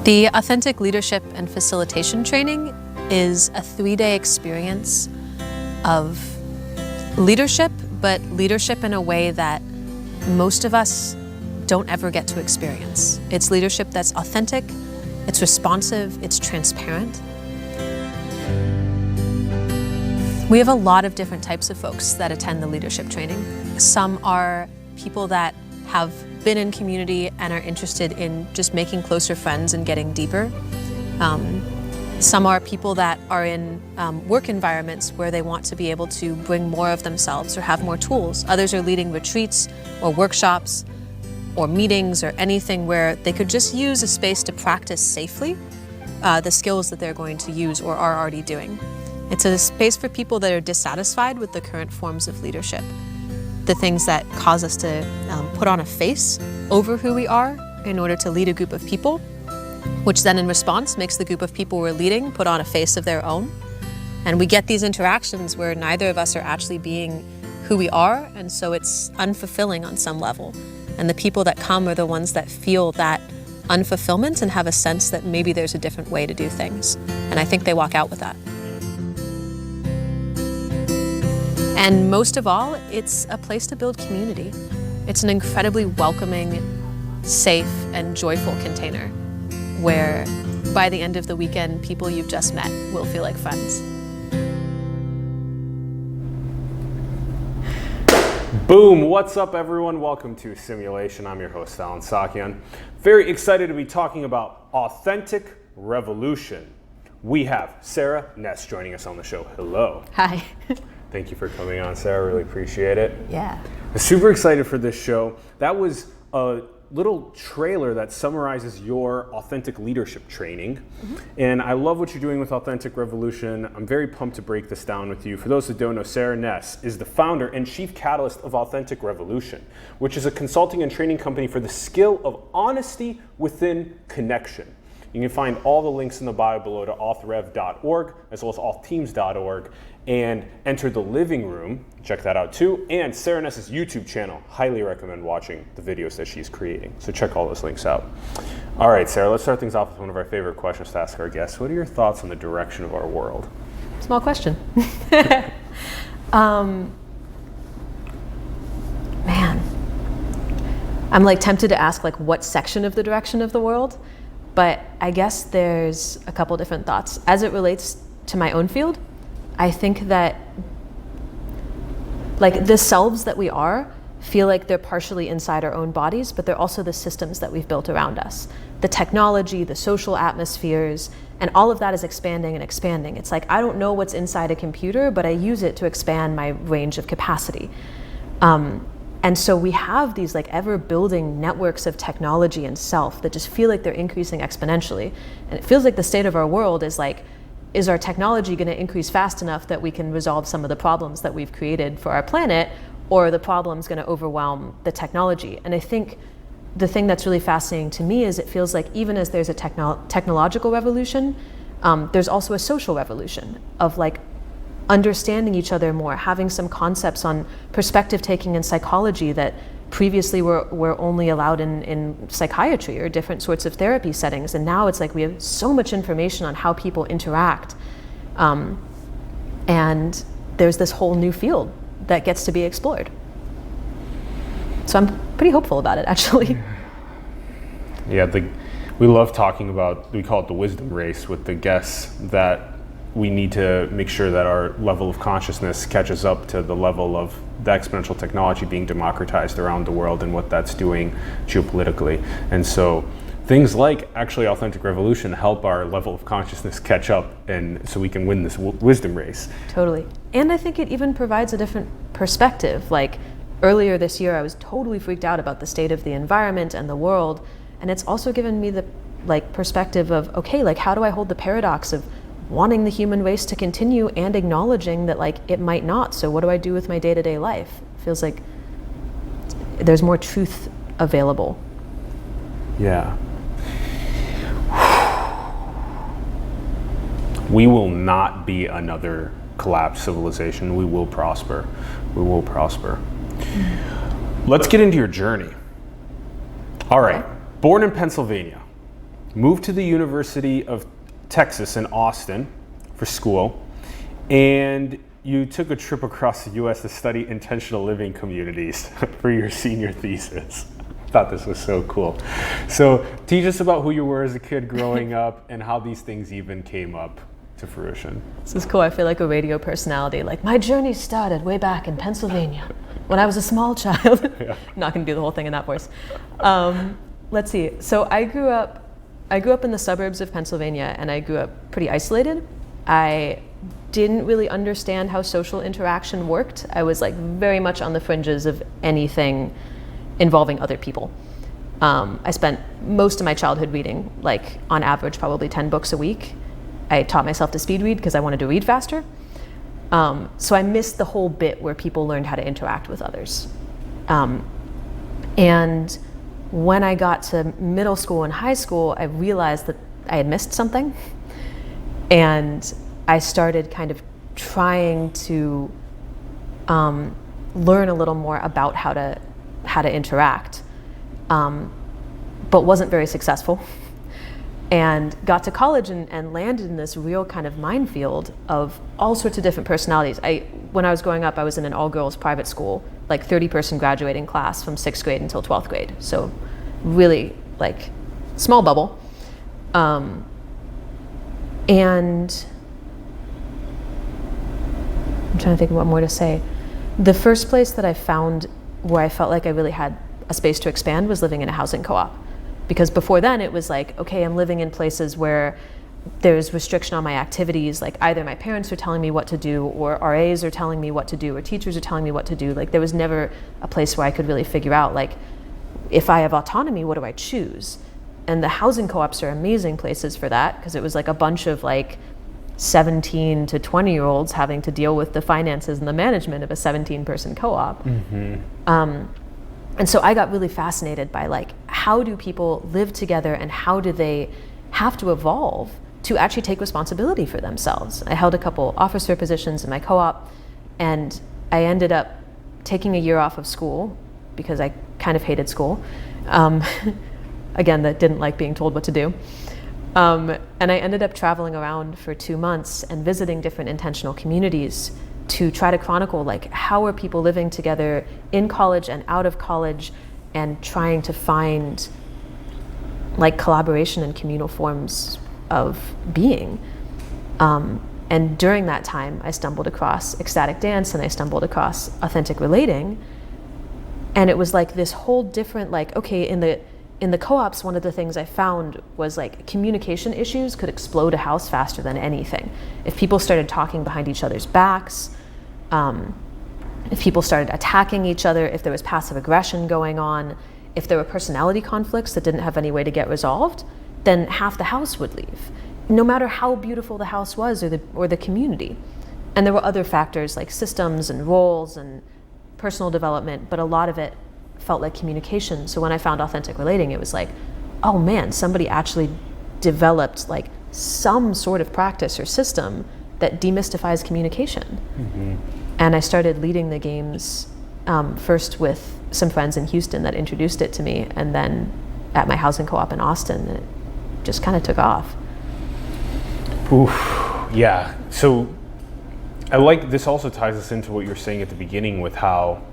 The Authentic Leadership and Facilitation Training is a 3-day experience of leadership, but leadership in a way that most of us don't ever get to experience. It's leadership that's authentic, it's responsive, it's transparent. We have a lot of different types of folks that attend the leadership training. Some are people that have been in community and are interested in just making closer friends and getting deeper. Some are people that are in work environments where they want to be able to bring more of themselves or have more tools. Others are leading retreats or workshops or meetings or anything where they could just use a space to practice safely the skills that they're going to use or are already doing. It's a space for people that are dissatisfied with the current forms of leadership, the things that cause us to put on a face over who we are in order to lead a group of people, which then in response makes the group of people we're leading put on a face of their own. And we get these interactions where neither of us are actually being who we are, and so it's unfulfilling on some level. And the people that come are the ones that feel that unfulfillment and have a sense that maybe there's a different way to do things. And I think they walk out with that. And most of all, it's a place to build community. It's an incredibly welcoming, safe, and joyful container where by the end of the weekend, people you've just met will feel like friends. Boom! What's up, everyone? Welcome to Simulation. I'm your host, Alan Sakian. Very excited to be talking about authentic revolution. We have Sara Ness joining us on the show. Hello. Hi. Thank you for coming on, Sara. Really appreciate it. Yeah. I'm super excited for this show. That was a little trailer that summarizes your authentic leadership training. Mm-hmm. And I love what you're doing with Authentic Revolution. I'm very pumped to break this down with you. For those that don't know, Sara Ness is the founder and chief catalyst of Authentic Revolution, which is a consulting and training company for the skill of honesty within connection. You can find all the links in the bio below to authrev.org as well as authteams.org and enter the living room. Check that out too. And Sara Ness's YouTube channel. Highly recommend watching the videos that she's creating. So check all those links out. All right, Sara, let's start things off with one of our favorite questions to ask our guests. What are your thoughts on the direction of our world? Small question. Man, I'm like tempted to ask like what section of the direction of the world, but I guess there's a couple different thoughts. As it relates to my own field, I think that like the selves that we are feel like they're partially inside our own bodies, but they're also the systems that we've built around us. The technology, the social atmospheres, and all of that is expanding and expanding. It's like, I don't know what's inside a computer, but I use it to expand my range of capacity. And so we have these like ever building networks of technology and self that just feel like they're increasing exponentially. And it feels like the state of our world is like, is our technology going to increase fast enough that we can resolve some of the problems that we've created for our planet, or are the problems going to overwhelm the technology? And I think the thing that's really fascinating to me is it feels like even as there's a technological revolution, there's also a social revolution of like understanding each other more, having some concepts on perspective taking and psychology that previously were only allowed in psychiatry or different sorts of therapy settings. And now it's like we have so much information on how people interact. And there's this whole new field that gets to be explored. So I'm pretty hopeful about it, actually. Yeah, we love talking about, we call it the wisdom race with the guests, that we need to make sure that our level of consciousness catches up to the level of the exponential technology being democratized around the world and what that's doing geopolitically. And so things like actually Authentic Revolution help our level of consciousness catch up, and so we can win this wisdom race. Totally. And I think it even provides a different perspective. Like earlier this year, I was totally freaked out about the state of the environment and the world. And it's also given me the like perspective of, okay, like how do I hold the paradox of wanting the human race to continue and acknowledging that like it might not. So what do I do with my day-to-day life? It feels like there's more truth available. Yeah. We will not be another collapsed civilization. We will prosper. We will prosper. Let's get into your journey. All right. Born in Pennsylvania, moved to the University of Texas in Austin for school, and you took a trip across the US to study intentional living communities for your senior thesis. I thought this was so cool. So teach us about who you were as a kid growing up and how these things even came up to fruition. This is cool. I feel like a radio personality. Like, my journey started way back in Pennsylvania when I was a small child. Yeah. Not gonna do the whole thing in that voice. Let's see. So I grew up in the suburbs of Pennsylvania, and I grew up pretty isolated. I didn't really understand how social interaction worked. I was like very much on the fringes of anything involving other people. I spent most of my childhood reading, like on average, probably 10 books a week. I taught myself to speed read because I wanted to read faster. So I missed the whole bit where people learned how to interact with others. And when I got to middle school and high school, I realized that I had missed something. And I started kind of trying to learn a little more about how to interact, but wasn't very successful. And got to college and landed in this real kind of minefield of all sorts of different personalities. When I was growing up, I was in an all-girls private school, like 30-person graduating class from 6th grade until 12th grade. So really like small bubble. And I'm trying to think of what more to say. The first place that I found where I felt like I really had a space to expand was living in a housing co-op. Because before then it was like, okay, I'm living in places where there's restriction on my activities, like either my parents are telling me what to do, or RAs are telling me what to do, or teachers are telling me what to do. Like there was never a place where I could really figure out, like, if I have autonomy, what do I choose? And the housing co-ops are amazing places for that, because it was like a bunch of like 17 to 20-year-olds having to deal with the finances and the management of a 17-person co-op. Mm-hmm. And so I got really fascinated by like, how do people live together and how do they have to evolve to actually take responsibility for themselves? I held a couple officer positions in my co-op, and I ended up taking a year off of school because I kind of hated school. Again, that didn't like being told what to do. And I ended up traveling around for 2 months and visiting different intentional communities to try to chronicle, like, how are people living together in college and out of college, and trying to find like collaboration and communal forms of being. And during that time, I stumbled across ecstatic dance, and I stumbled across authentic relating. And it was like this whole different, like, okay, in the co-ops, one of the things I found was like communication issues could explode a house faster than anything. If people started talking behind each other's backs, if people started attacking each other, if there was passive aggression going on, if there were personality conflicts that didn't have any way to get resolved, then half the house would leave, no matter how beautiful the house was or the community. And there were other factors like systems and roles and personal development, but a lot of it felt like communication. So when I found authentic relating, it was like, oh man, somebody actually developed like some sort of practice or system that demystifies communication. Mm-hmm. And I started leading the games first with some friends in Houston that introduced it to me, and then at my housing co-op in Austin, it just kind of took off. Oof, yeah. So I like this. Also ties us into what you were saying at the beginning with how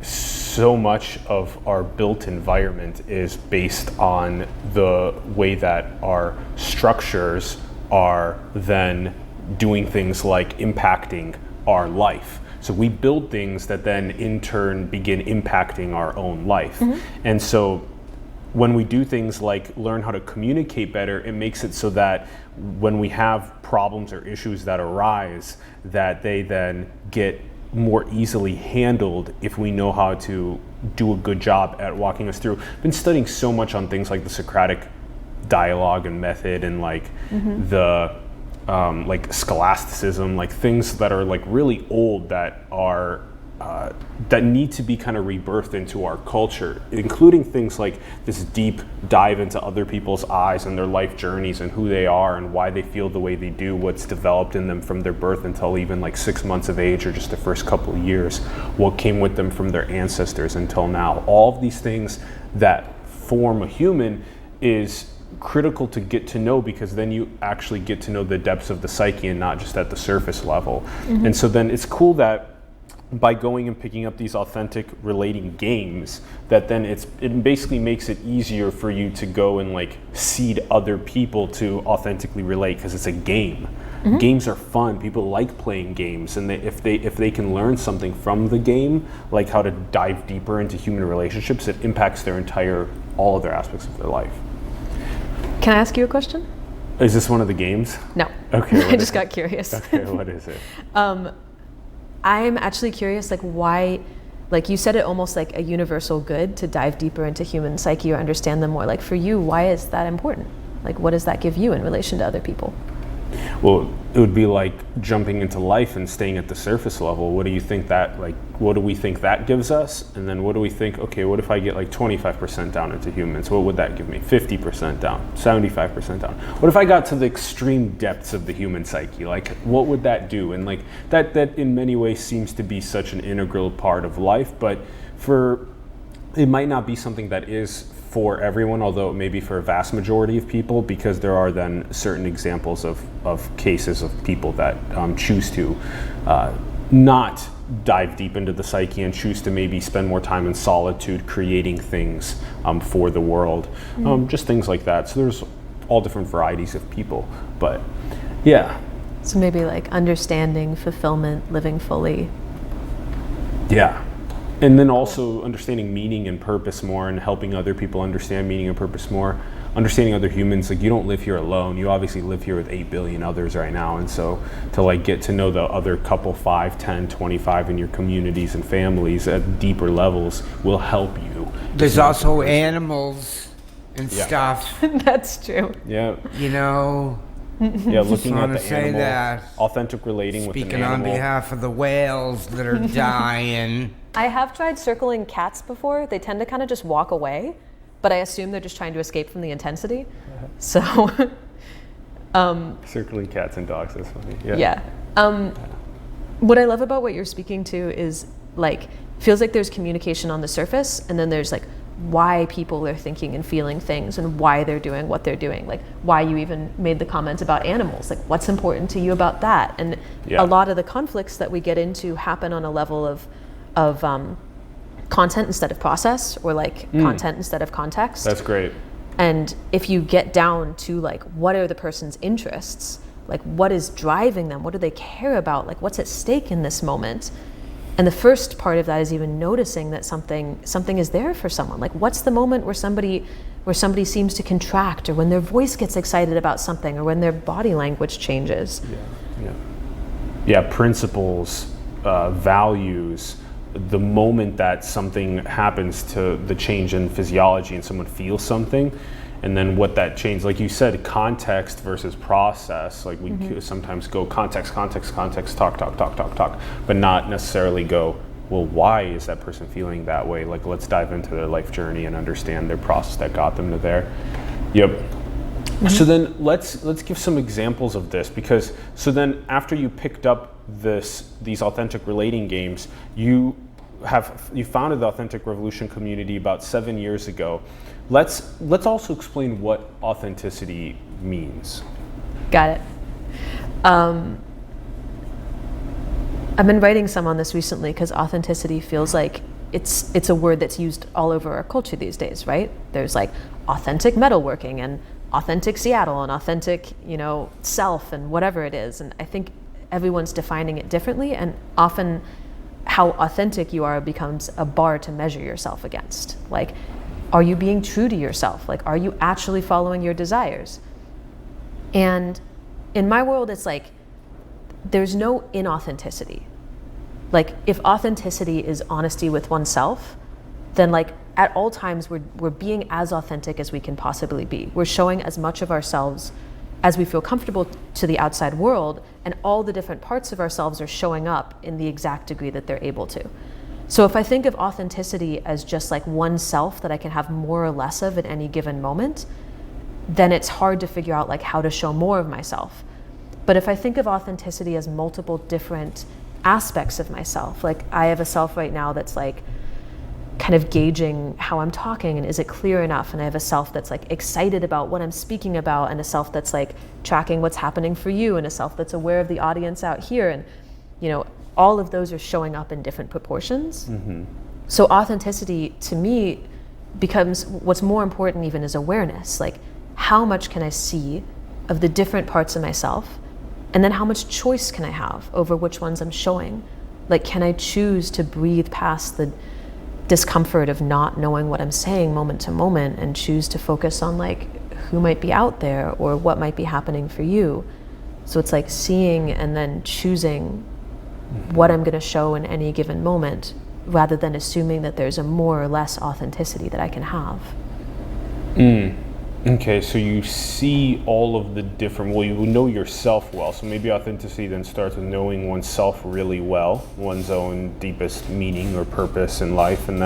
so much of our built environment is based on the way that our structures are then doing things like impacting our life. So we build things that then in turn begin impacting our own life. Mm-hmm. And so when we do things like learn how to communicate better, it makes it so that when we have problems or issues that arise, that they then get more easily handled if we know how to do a good job at walking us through. I've been studying so much on things like the Socratic dialogue and method, and like mm-hmm. the like scholasticism, like things that are like really old that are that need to be kind of rebirthed into our culture, including things like this deep dive into other people's eyes and their life journeys and who they are and why they feel the way they do, what's developed in them from their birth until even like 6 months of age or just the first couple of years, what came with them from their ancestors until now. All of these things that form a human is critical to get to know, because then you actually get to know the depths of the psyche and not just at the surface level. And so then it's cool that by going and picking up these authentic relating games, that then it basically makes it easier for you to go and like seed other people to authentically relate, because it's a game. Games are fun. People like playing games, and if they can learn something from the game, like how to dive deeper into human relationships, it impacts all of their aspects of their life. Can I ask you a question? Is this one of the games? No. Okay. I just got curious. Okay, what is it? I'm actually curious, like why, like you said it almost like a universal good to dive deeper into human psyche or understand them more. Like for you, why is that important? Like what does that give you in relation to other people? Well, it would be like jumping into life and staying at the surface level. What do you think that, like, what do we think that gives us? And then what do we think, okay, what if I get like 25% down into humans? What would that give me? 50% down, 75% down. What if I got to the extreme depths of the human psyche? Like, what would that do? And like that in many ways seems to be such an integral part of life, but it might not be something that is for everyone, although it may be for a vast majority of people, because there are then certain examples of cases of people that choose to not dive deep into the psyche and choose to maybe spend more time in solitude creating things for the world, just things like that. So there's all different varieties of people, but yeah. So maybe like understanding, fulfillment, living fully. Yeah. And then also understanding meaning and purpose more, and helping other people understand meaning and purpose more, understanding other humans. Like, you don't live here alone. You obviously live here with 8 billion others right now. And so to like get to know the other couple, 5, 10, 25 in your communities and families at deeper levels will help you. There's also animals and stuff. That's true. Yeah. You know, Yeah, looking at the say animal, that. authentic relating with an Speaking animal. on behalf of the whales that are dying. I have tried circling cats before. They tend to kind of just walk away, but I assume they're just trying to escape from the intensity. So, Circling cats and dogs, that's funny. yeah. What I love about what you're speaking to is like, feels like there's communication on the surface, and then there's like why people are thinking and feeling things and why they're doing what they're doing. Like why you even made the comment about animals, like what's important to you about that. And a lot of the conflicts that we get into happen on a level of content instead of process, or like content instead of context. That's great. And if you get down to like, what are the person's interests? Like what is driving them? What do they care about? Like what's at stake in this moment? And the first part of that is even noticing that something is there for someone. Like what's the moment where somebody seems to contract, or when their voice gets excited about something, or when their body language changes. Yeah, principles, values, the moment that something happens to the change in physiology and someone feels something, and then what that change, like you said, context versus process. Like we sometimes go context, talk, but not necessarily go, well, why is that person feeling that way? Like, let's dive into their life journey and understand their process that got them to there. Yep. So then let's give some examples of this, because so then after you picked up these authentic relating games, you founded the Authentic Revolution community about 7 years ago. Let's also explain what authenticity means. Got it. I've been writing some on this recently because authenticity feels like it's a word that's used all over our culture these days, right? There's like authentic metalworking and authentic Seattle and authentic, self and whatever it is. And I think everyone's defining it differently, and often how authentic you are becomes a bar to measure yourself against. Like, are you being true to yourself? Like, are you actually following your desires? And in my world, it's like, there's no inauthenticity. Like, if authenticity is honesty with oneself, then like at all times we're being as authentic as we can possibly be. We're showing as much of ourselves as we feel comfortable to the outside world, and all the different parts of ourselves are showing up in the exact degree that they're able to. So if I think of authenticity as just like one self that I can have more or less of at any given moment, then it's hard to figure out like how to show more of myself. But if I think of authenticity as multiple different aspects of myself, like I have a self right now that's like kind of gauging how I'm talking and is it clear enough, and I have a self that's like excited about what I'm speaking about, and a self that's like tracking what's happening for you, and a self that's aware of the audience out here, and all of those are showing up in different proportions. So authenticity to me becomes, what's more important even is awareness. Like, how much can I see of the different parts of myself, and then how much choice can I have over which ones I'm showing? Like, can I choose to breathe past the discomfort of not knowing what I'm saying moment to moment, and choose to focus on like who might be out there or what might be happening for you? So it's like seeing and then choosing what I'm going to show in any given moment, rather than assuming that there's a more or less authenticity that I can have. Okay, so you see all of the different, well, you know yourself well, so maybe authenticity then starts with knowing oneself really well, one's own deepest meaning or purpose in life, and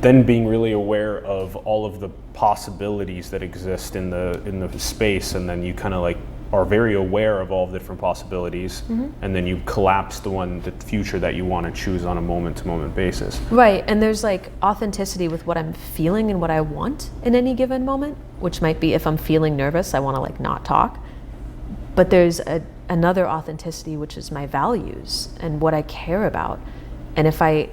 then being really aware of all of the possibilities that exist in the space, and then you kind of like are very aware of all the different possibilities, and then you collapse the future that you want to choose on a moment-to-moment basis. Right, and there's like authenticity with what I'm feeling and what I want in any given moment, which might be if I'm feeling nervous, I want to like not talk. But there's another authenticity, which is my values and what I care about. And if I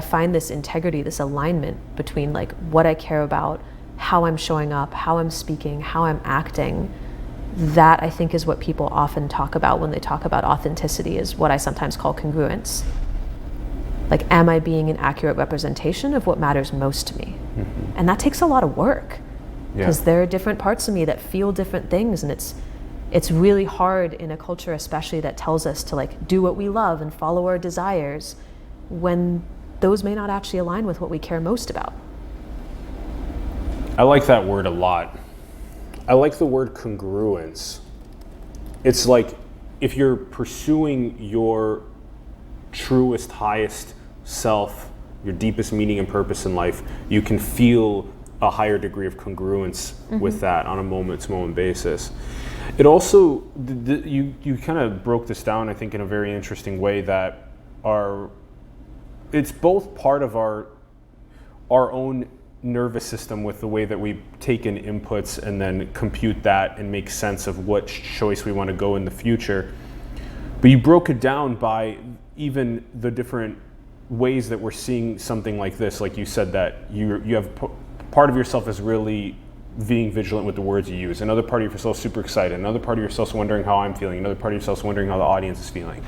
find this integrity, this alignment between like what I care about, how I'm showing up, how I'm speaking, how I'm acting, that I think is what people often talk about when they talk about authenticity, is what I sometimes call congruence. Like, am I being an accurate representation of what matters most to me? And that takes a lot of work, because there are different parts of me that feel different things, and it's really hard in a culture especially that tells us to like do what we love and follow our desires, when those may not actually align with what we care most about. I like that word a lot. I like the word congruence. It's like if you're pursuing your truest, highest self, your deepest meaning and purpose in life, you can feel a higher degree of congruence with that on a moment-to-moment basis. It also, you kind of broke this down, I think, in a very interesting way, that it's both part of our own nervous system with the way that we take in inputs and then compute that and make sense of which choice we want to go in the future. But you broke it down by even the different ways that we're seeing something like this. Like you said, that you have part of yourself is really being vigilant with the words you use. Another part of yourself is super excited. Another part of yourself is wondering how I'm feeling. Another part of yourself is wondering how the audience is feeling.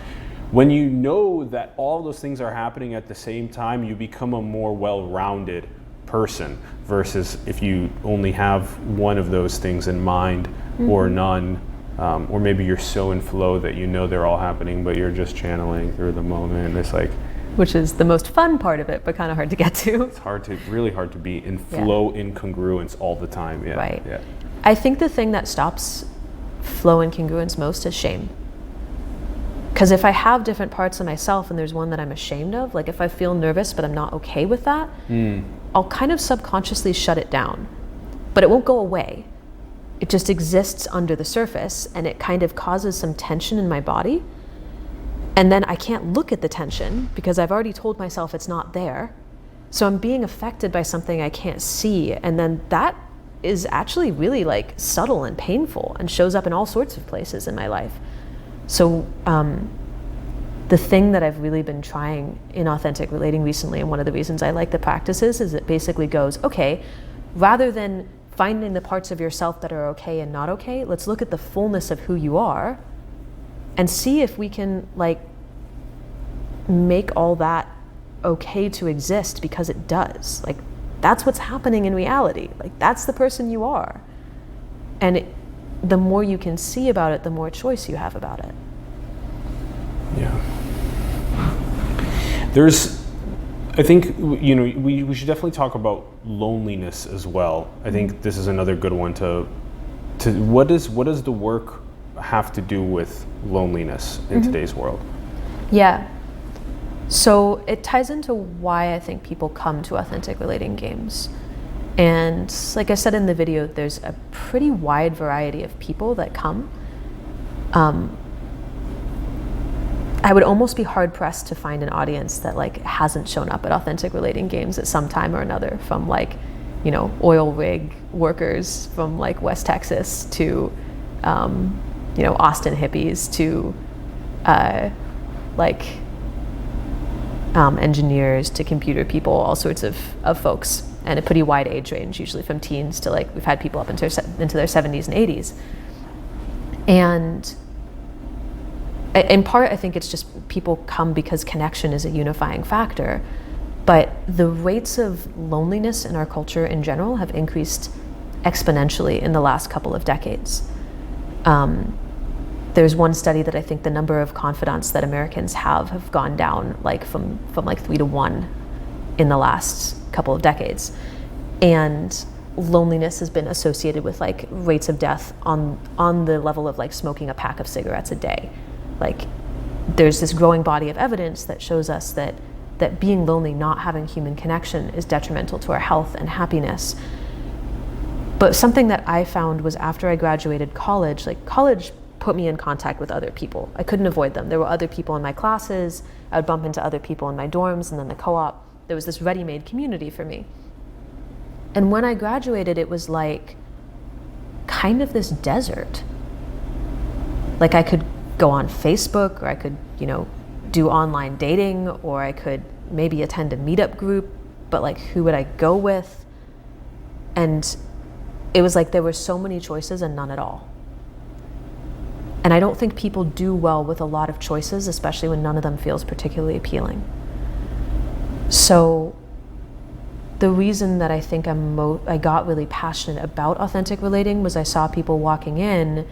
When you know that all those things are happening at the same time, you become a more well-rounded person, versus if you only have one of those things in mind or none, or maybe you're so in flow that you know they're all happening, but you're just channeling through the moment. It's like, which is the most fun part of it, but kind of hard to get to. It's really hard to be in flow, in congruence all the time. Yeah. Right. Yeah. I think the thing that stops flow and congruence most is shame. Because if I have different parts of myself and there's one that I'm ashamed of, like if I feel nervous but I'm not okay with that, I'll kind of subconsciously shut it down. But it won't go away. It just exists under the surface, and it kind of causes some tension in my body. And then I can't look at the tension because I've already told myself it's not there. So I'm being affected by something I can't see. And then that is actually really like subtle and painful and shows up in all sorts of places in my life. So the thing that I've really been trying in authentic relating recently, and one of the reasons I like the practices, is it basically goes, okay, rather than finding the parts of yourself that are okay and not okay, let's look at the fullness of who you are and see if we can like make all that okay to exist, because it does. Like, that's what's happening in reality. Like, that's the person you are. And the more you can see about it, the more choice you have about it. Yeah. I think, we should definitely talk about loneliness as well. I think this is another good one to what does the work have to do with loneliness in today's world? Yeah. So it ties into why I think people come to authentic relating games. And like I said in the video, there's a pretty wide variety of people that come. I would almost be hard pressed to find an audience that like hasn't shown up at authentic relating games at some time or another, from like, you know, oil rig workers from like West Texas to, you know, Austin hippies to engineers to computer people, all sorts of folks, and a pretty wide age range, usually from teens to like, we've had people up into their 70s and 80s. And in part, I think it's just people come because connection is a unifying factor, but the rates of loneliness in our culture in general have increased exponentially in the last couple of decades. There's one study that I think the number of confidants that Americans have gone down like from like 3 to 1 in the last couple of decades. And loneliness has been associated with like rates of death on the level of like smoking a pack of cigarettes a day. Like, there's this growing body of evidence that shows us that being lonely, not having human connection, is detrimental to our health and happiness. But something that I found was after I graduated college, like college put me in contact with other people. I couldn't avoid them. There were other people in my classes. I would bump into other people in my dorms, and then the co-op. There was this ready-made community for me. And when I graduated, it was like kind of this desert. Like, I could go on Facebook, or I could, you know, do online dating, or I could maybe attend a meetup group, but like, who would I go with? And it was like there were so many choices and none at all. And I don't think people do well with a lot of choices, especially when none of them feels particularly appealing. So the reason that I think I got really passionate about authentic relating was I saw people walking in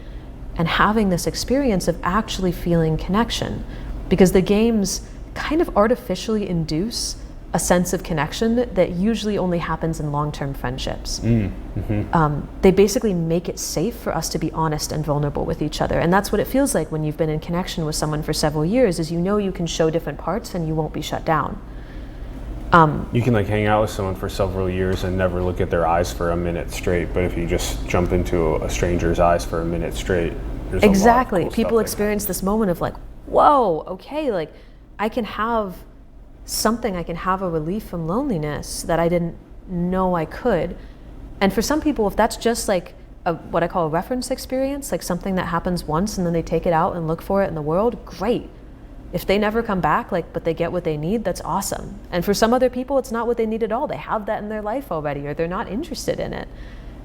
and having this experience of actually feeling connection, because the games kind of artificially induce a sense of connection that usually only happens in long-term friendships. They basically make it safe for us to be honest and vulnerable with each other. And that's what it feels like when you've been in connection with someone for several years, is you know you can show different parts and you won't be shut down. You can like hang out with someone for several years and never look at their eyes for a minute straight, but if you just jump into a stranger's eyes for a minute straight, there's exactly. A lot of cool People stuff experience this moment of like, whoa, okay, like I can have something, I can have a relief from loneliness that I didn't know I could. And for some people, if that's just like what I call a reference experience, like something that happens once and then they take it out and look for it in the world, great. If they never come back, like, but they get what they need, that's awesome. And for some other people, it's not what they need at all. They have that in their life already, or they're not interested in it.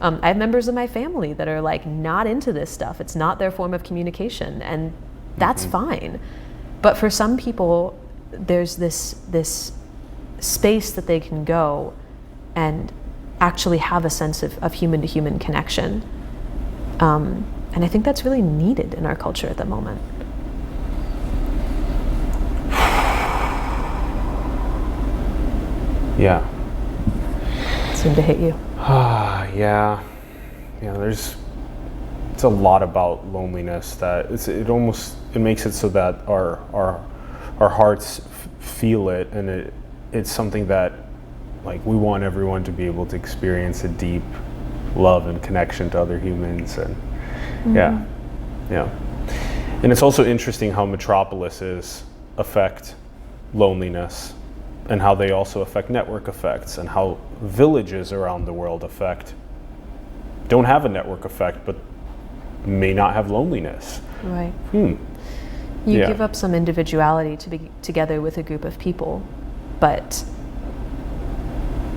I have members of my family that are like not into this stuff. It's not their form of communication, and that's fine. But for some people, there's this space that they can go and actually have a sense of human-to-human connection. And I think that's really needed in our culture at the moment. Yeah. Seemed to hit you. Yeah. It's a lot about loneliness that it makes it so that our hearts feel it, and it's something that like we want everyone to be able to experience a deep love and connection to other humans, and yeah. And it's also interesting how metropolises affect loneliness, and how they also affect network effects, and how villages around the world don't have a network effect, but may not have loneliness. Right. You give up some individuality to be together with a group of people, but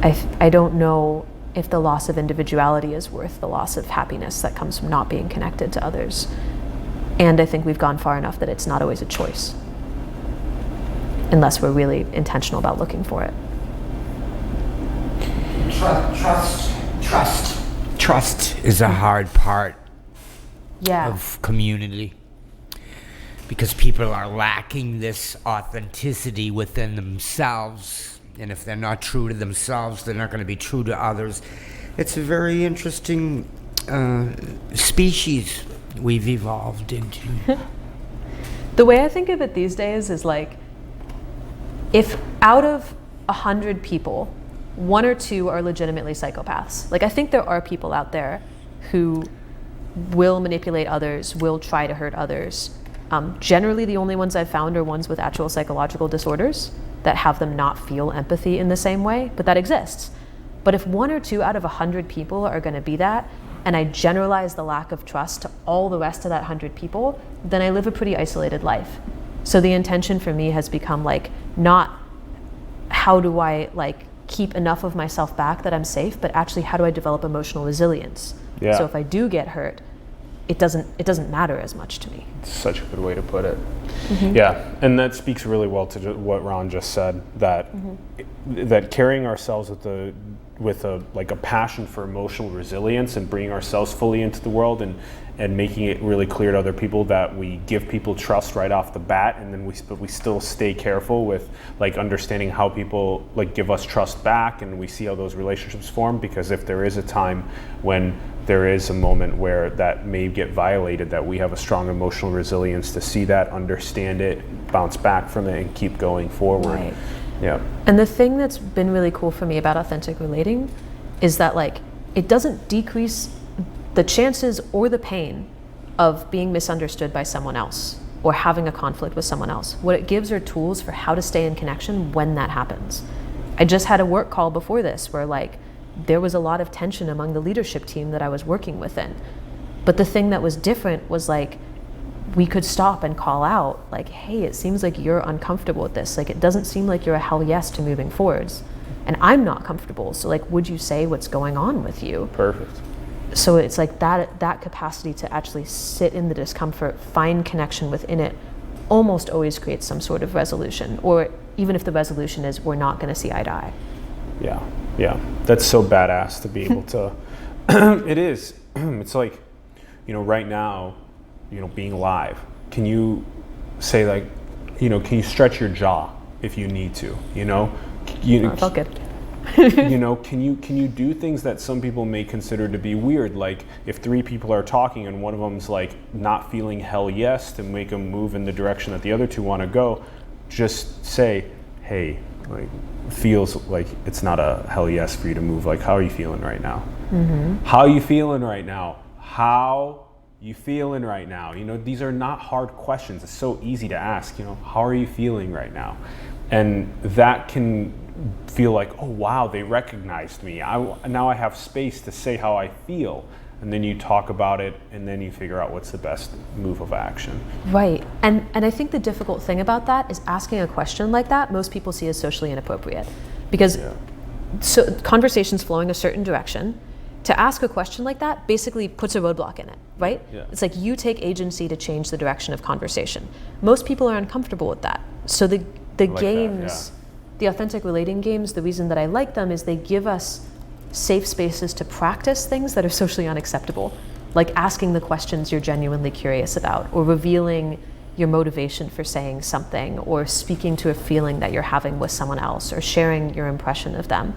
I don't know if the loss of individuality is worth the loss of happiness that comes from not being connected to others. And I think we've gone far enough that it's not always a choice, unless we're really intentional about looking for it. Trust is a hard part Yeah. of community, because people are lacking this authenticity within themselves, and if they're not true to themselves, they're not going to be true to others. It's a very interesting species we've evolved into. The way I think of it these days is like, if out of 100 people, 1 or 2 are legitimately psychopaths. Like, I think there are people out there who will manipulate others, will try to hurt others, Generally, the only ones I've found are ones with actual psychological disorders that have them not feel empathy in the same way, but that exists. But if 1 or 2 out of 100 people are going to be that, and I generalize the lack of trust to all the rest of that 100 people, then I live a pretty isolated life. So the intention for me has become like, not how do I like keep enough of myself back that I'm safe, but actually how do I develop emotional resilience? Yeah. So if I do get hurt, it doesn't matter as much to me. It's such a good way to put it. Yeah, and that speaks really well to what Ron just said, that that carrying ourselves with a passion for emotional resilience and bringing ourselves fully into the world and making it really clear to other people that we give people trust right off the bat, and then we still stay careful with like understanding how people like give us trust back, and we see how those relationships form, because if there is a time when there is a moment where that may get violated, that we have a strong emotional resilience to see that, understand it, bounce back from it, and keep going forward. Right. Yeah. And the thing that's been really cool for me about authentic relating is that like it doesn't decrease the chances or the pain of being misunderstood by someone else or having a conflict with someone else. What it gives are tools for how to stay in connection when that happens. I just had a work call before this where like there was a lot of tension among the leadership team that I was working within. But the thing that was different was like we could stop and call out like, hey, it seems like you're uncomfortable with this. Like it doesn't seem like you're a hell yes to moving forwards. And I'm not comfortable. So like, would you say what's going on with you? Perfect. So it's like that capacity to actually sit in the discomfort, find connection within it, almost always creates some sort of resolution. Or even if the resolution is we're not going to see eye to eye. Yeah. That's so badass to be able to. It is. It's like, right now, being live. Can you say like, can you stretch your jaw if you need to? It felt good. Can you do things that some people may consider to be weird? Like if 3 people are talking and one of them's like not feeling hell yes to make them move in the direction that the other 2 want to go, just say, hey, like feels like it's not a hell yes for you to move. Like, how are you feeling right now? How are you feeling right now? How you feeling right now? These are not hard questions. It's so easy to ask, how are you feeling right now? And that can feel like, oh wow, they recognized me. Now I have space to say how I feel. And then you talk about it, and then you figure out what's the best move of action. Right. And I think the difficult thing about that is asking a question like that, most people see as socially inappropriate. Because so conversation's flowing a certain direction. To ask a question like that basically puts a roadblock in it, right? Yeah. It's like you take agency to change the direction of conversation. Most people are uncomfortable with that. So the games, the authentic relating games, the reason that I like them is they give us safe spaces to practice things that are socially unacceptable, like asking the questions you're genuinely curious about, or revealing your motivation for saying something, or speaking to a feeling that you're having with someone else, or sharing your impression of them.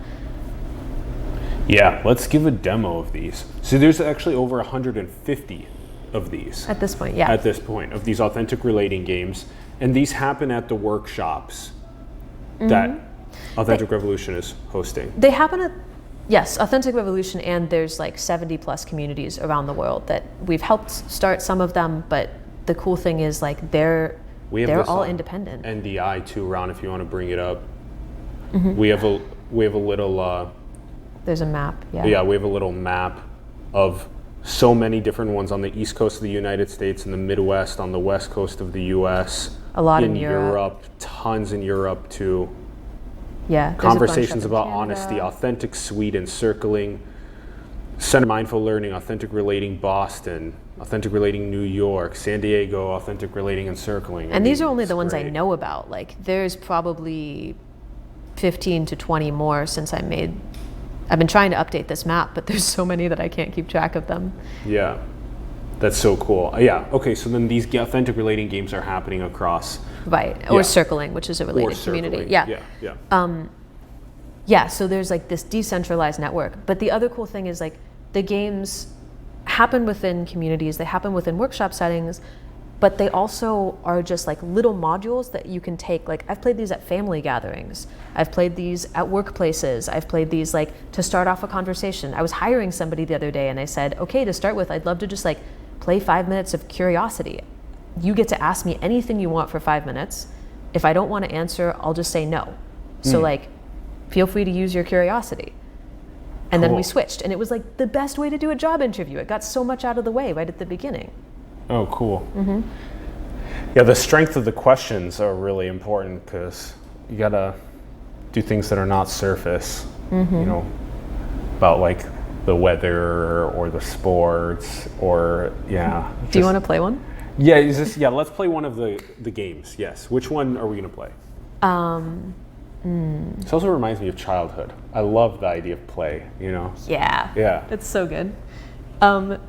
Yeah, let's give a demo of these. So there's actually over 150 of these. At this point, yeah. At this point, of these authentic relating games. And these happen at the workshops that Authentic Revolution is hosting. They happen at, yes, Authentic Revolution, and there's like 70 plus communities around the world that we've helped start some of them, but the cool thing is like they're all independent. NDI too, Ron, if you want to bring it up. We have a little there's a map, Yeah, we have a little map of so many different ones on the East Coast of the United States, in the Midwest, on the West Coast of the US. A lot in Europe. Tons in Europe too. Yeah. Conversations about honesty, authentic, sweet, encircling. Center Mindful Learning, Authentic Relating Boston, Authentic Relating New York, San Diego, Authentic Relating Encircling. And these are only the ones I know about. Like there's probably 15 to 20 more since I've been trying to update this map, but there's so many that I can't keep track of them. Yeah, that's so cool. Yeah, okay, so then these authentic relating games are happening across. Right, or circling, which is a related community. Yeah, so there's like this decentralized network. But the other cool thing is like the games happen within communities, they happen within workshop settings, but they also are just like little modules that you can take. Like I've played these at family gatherings. I've played these at workplaces. I've played these like to start off a conversation. I was hiring somebody the other day and I said, okay, to start with, I'd love to just like play 5 minutes of curiosity. you get to ask me anything you want for 5 minutes. If I don't want to answer, I'll just say no. So like, feel free to use your curiosity. And then we switched, and it was like the best way to do a job interview. It got so much out of the way right at the beginning. Oh, cool. Yeah, the strength of the questions are really important because you gotta do things that are not surface, you know, about like the weather or the sports or, Do you want to play one? Yeah, let's play one of the games, yes. Which one are we gonna play? This also reminds me of childhood. I love the idea of play, you know? Yeah. It's so good.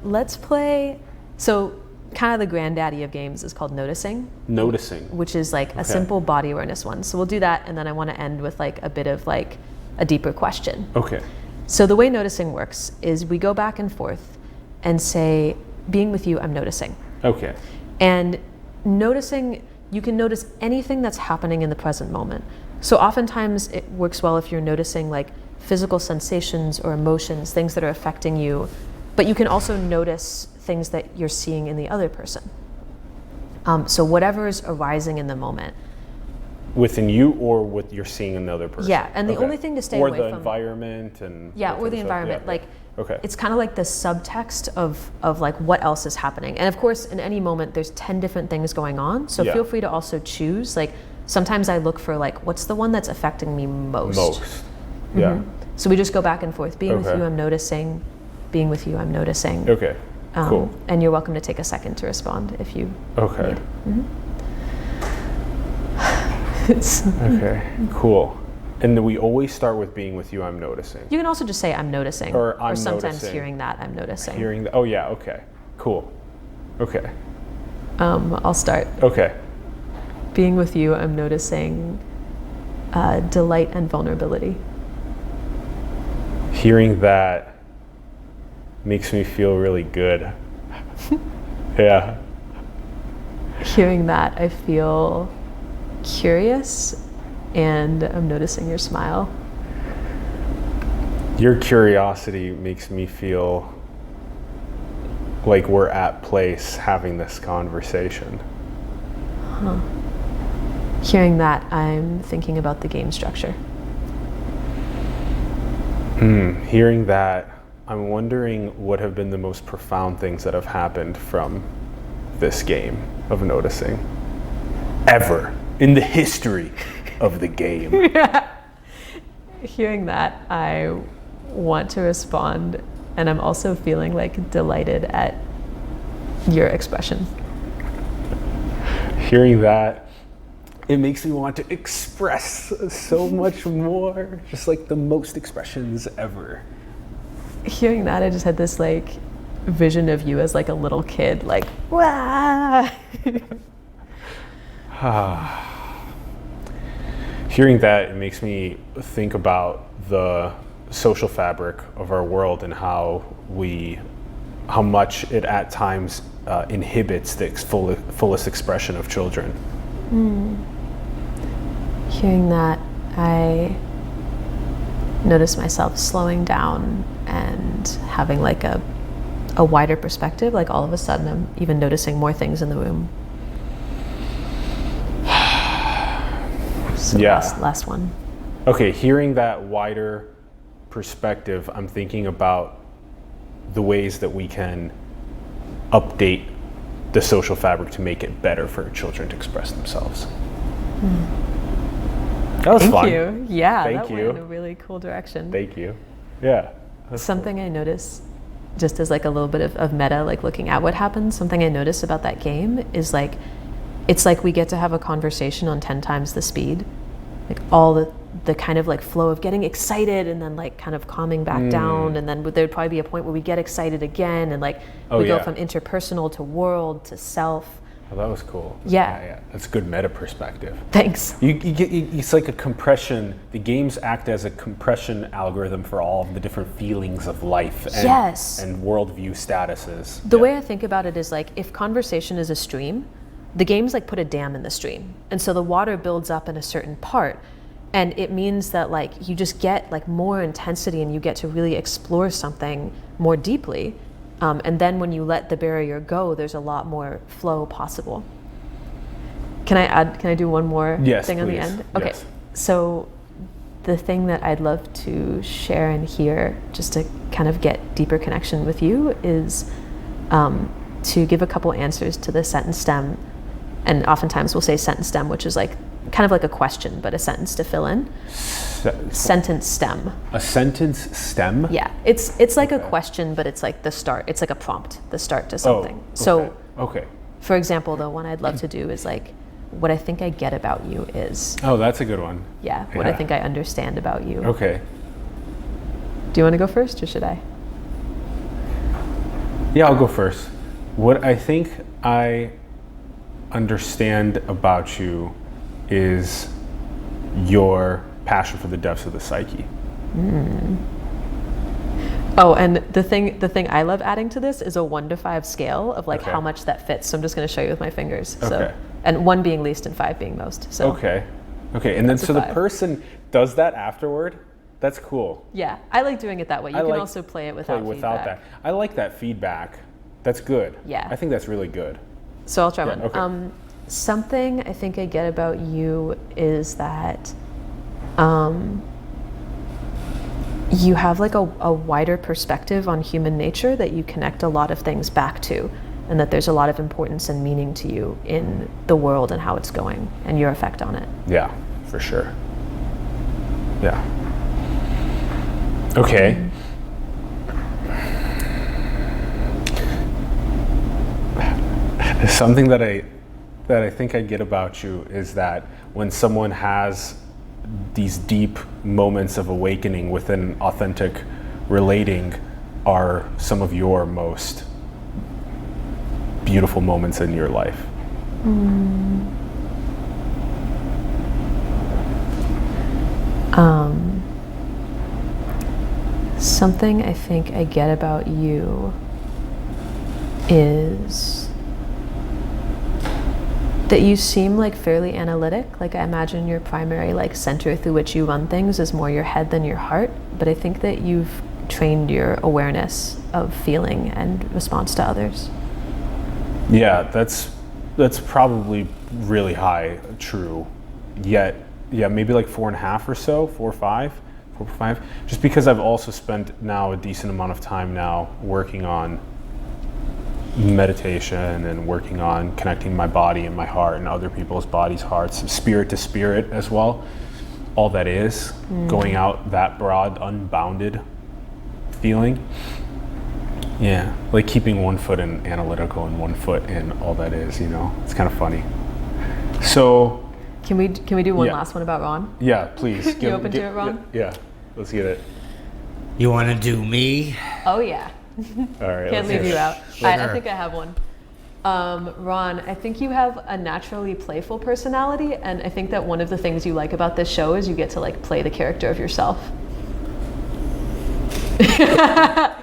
Let's play, so kind of the granddaddy of games is called Noticing. Noticing. Which is like a simple body awareness one. So we'll do that, and then I want to end with like a bit of like a deeper question. Okay. So the way Noticing works is we go back and forth and say, being with you, I'm noticing. Okay. And noticing, you can notice anything that's happening in the present moment. So oftentimes it works well if you're noticing like physical sensations or emotions, things that are affecting you, but you can also notice things that you're seeing in the other person. So whatever is arising in the moment. Within you or what you're seeing in the other person? Yeah, and the only thing to stay away from... Or the environment and... Yeah, or the environment. Yeah. Like, okay. It's kind of like the subtext of like what else is happening. And of course, in any moment, there's 10 different things going on. So feel free to also choose. Like, sometimes I look for like, what's the one that's affecting me most? Yeah. So we just go back and forth. Being with you, I'm noticing. Being with you, I'm noticing. Okay, cool. And you're welcome to take a second to respond if you need. Okay, cool. And then we always start with being with you, I'm noticing. You can also just say I'm noticing. Or I'm sometimes noticing. hearing that, I'm noticing. Hearing that, oh yeah, okay, cool. Okay. I'll start. Okay. Being with you, I'm noticing delight and vulnerability. Hearing that makes me feel really good. Yeah. Hearing that, I feel curious, and I'm noticing your smile. Your curiosity makes me feel like we're at place having this conversation. Hearing that, I'm thinking about the game structure. Hearing that, I'm wondering what have been the most profound things that have happened from this game of noticing ever in the history of the game. Hearing that, I want to respond, and I'm also feeling like delighted at your expression. Hearing that, it makes me want to express so much more, just like the most expressions ever. Hearing that, I just had this like vision of you as like a little kid, like, wah! Hearing that, it makes me think about the social fabric of our world and how much it at times inhibits the fullest expression of children. Hearing that, I notice myself slowing down and having like a wider perspective. Like all of a sudden, I'm even noticing more things in the room. So last one. Okay, hearing that wider perspective, I'm thinking about the ways that we can update the social fabric to make it better for children to express themselves. That was fun. Thank you. Yeah, Thank that you. went in a really cool direction. Thank you. Yeah. Something I noticed, just as like a little bit of meta, like looking at what happens, something I noticed about that game is like, it's like we get to have a conversation on 10 times the speed. Like all the kind of like flow of getting excited and then like kind of calming back down, and then there'd probably be a point where we get excited again, and like we go from interpersonal to world to self. Oh, that was cool. Yeah. That's good meta perspective. Thanks. It's like a compression. The games act as a compression algorithm for all of the different feelings of life and worldview statuses. The way I think about it is like, if conversation is a stream, the games like put a dam in the stream, and so the water builds up in a certain part, and it means that like you just get like more intensity and you get to really explore something more deeply. And then when you let the barrier go, there's a lot more flow possible. Can I do one more thing on the please. end? Okay. Yes. So the thing that I'd love to share and hear, just to kind of get deeper connection with you, is to give a couple answers to the sentence stem. And oftentimes we'll say sentence stem, which is like kind of like a question, but a sentence to fill in. Sentence stem. A sentence stem? Yeah, it's like a question, but it's like the start. It's like a prompt, the start to something. Oh, okay. So, okay. For example, the one I'd love to do is like, what I think I get about you is. Oh, that's a good one. Yeah, what I think I understand about you. Okay. Do you want to go first, or should I? Yeah, I'll go first. What I think I understand about you is your passion for the depths of the psyche. Oh, and the thing I love adding to this is a 1 to 5 scale of like how much that fits. So I'm just going to show you with my fingers. So, and 1 being least and 5 being most. So okay, and then so the person does that afterward. That's cool. Yeah, I like doing it that way. You can also play it without feedback. That. I like that feedback. That's good. Yeah, I think that's really good. So I'll try one. Okay. Something I think I get about you is that you have like a wider perspective on human nature that you connect a lot of things back to, and that there's a lot of importance and meaning to you in the world and how it's going and your effect on it. Yeah, for sure. Yeah. Okay. Something that I think I get about you is that when someone has these deep moments of awakening within authentic relating are some of your most beautiful moments in your life. Something I think I get about you is that you seem like fairly analytic. Like I imagine your primary like center through which you run things is more your head than your heart. But I think that you've trained your awareness of feeling and response to others. Yeah, that's probably really high true. Yet, yeah, maybe like 4.5 or so, 4 or 5. Just because I've also spent now a decent amount of time now working on meditation and working on connecting my body and my heart and other people's bodies, hearts, spirit to spirit as well. All that is going out that broad, unbounded feeling. Yeah, like keeping 1 foot in analytical and 1 foot in all that is, you know. It's kind of funny. So can we do one last one about Ron? Yeah, please. You open to it, Ron? Yeah, let's get it. You want to do me? Oh yeah. All right. Can't leave you out. I think I have one. Ron, I think you have a naturally playful personality, and I think that one of the things you like about this show is you get to like play the character of yourself.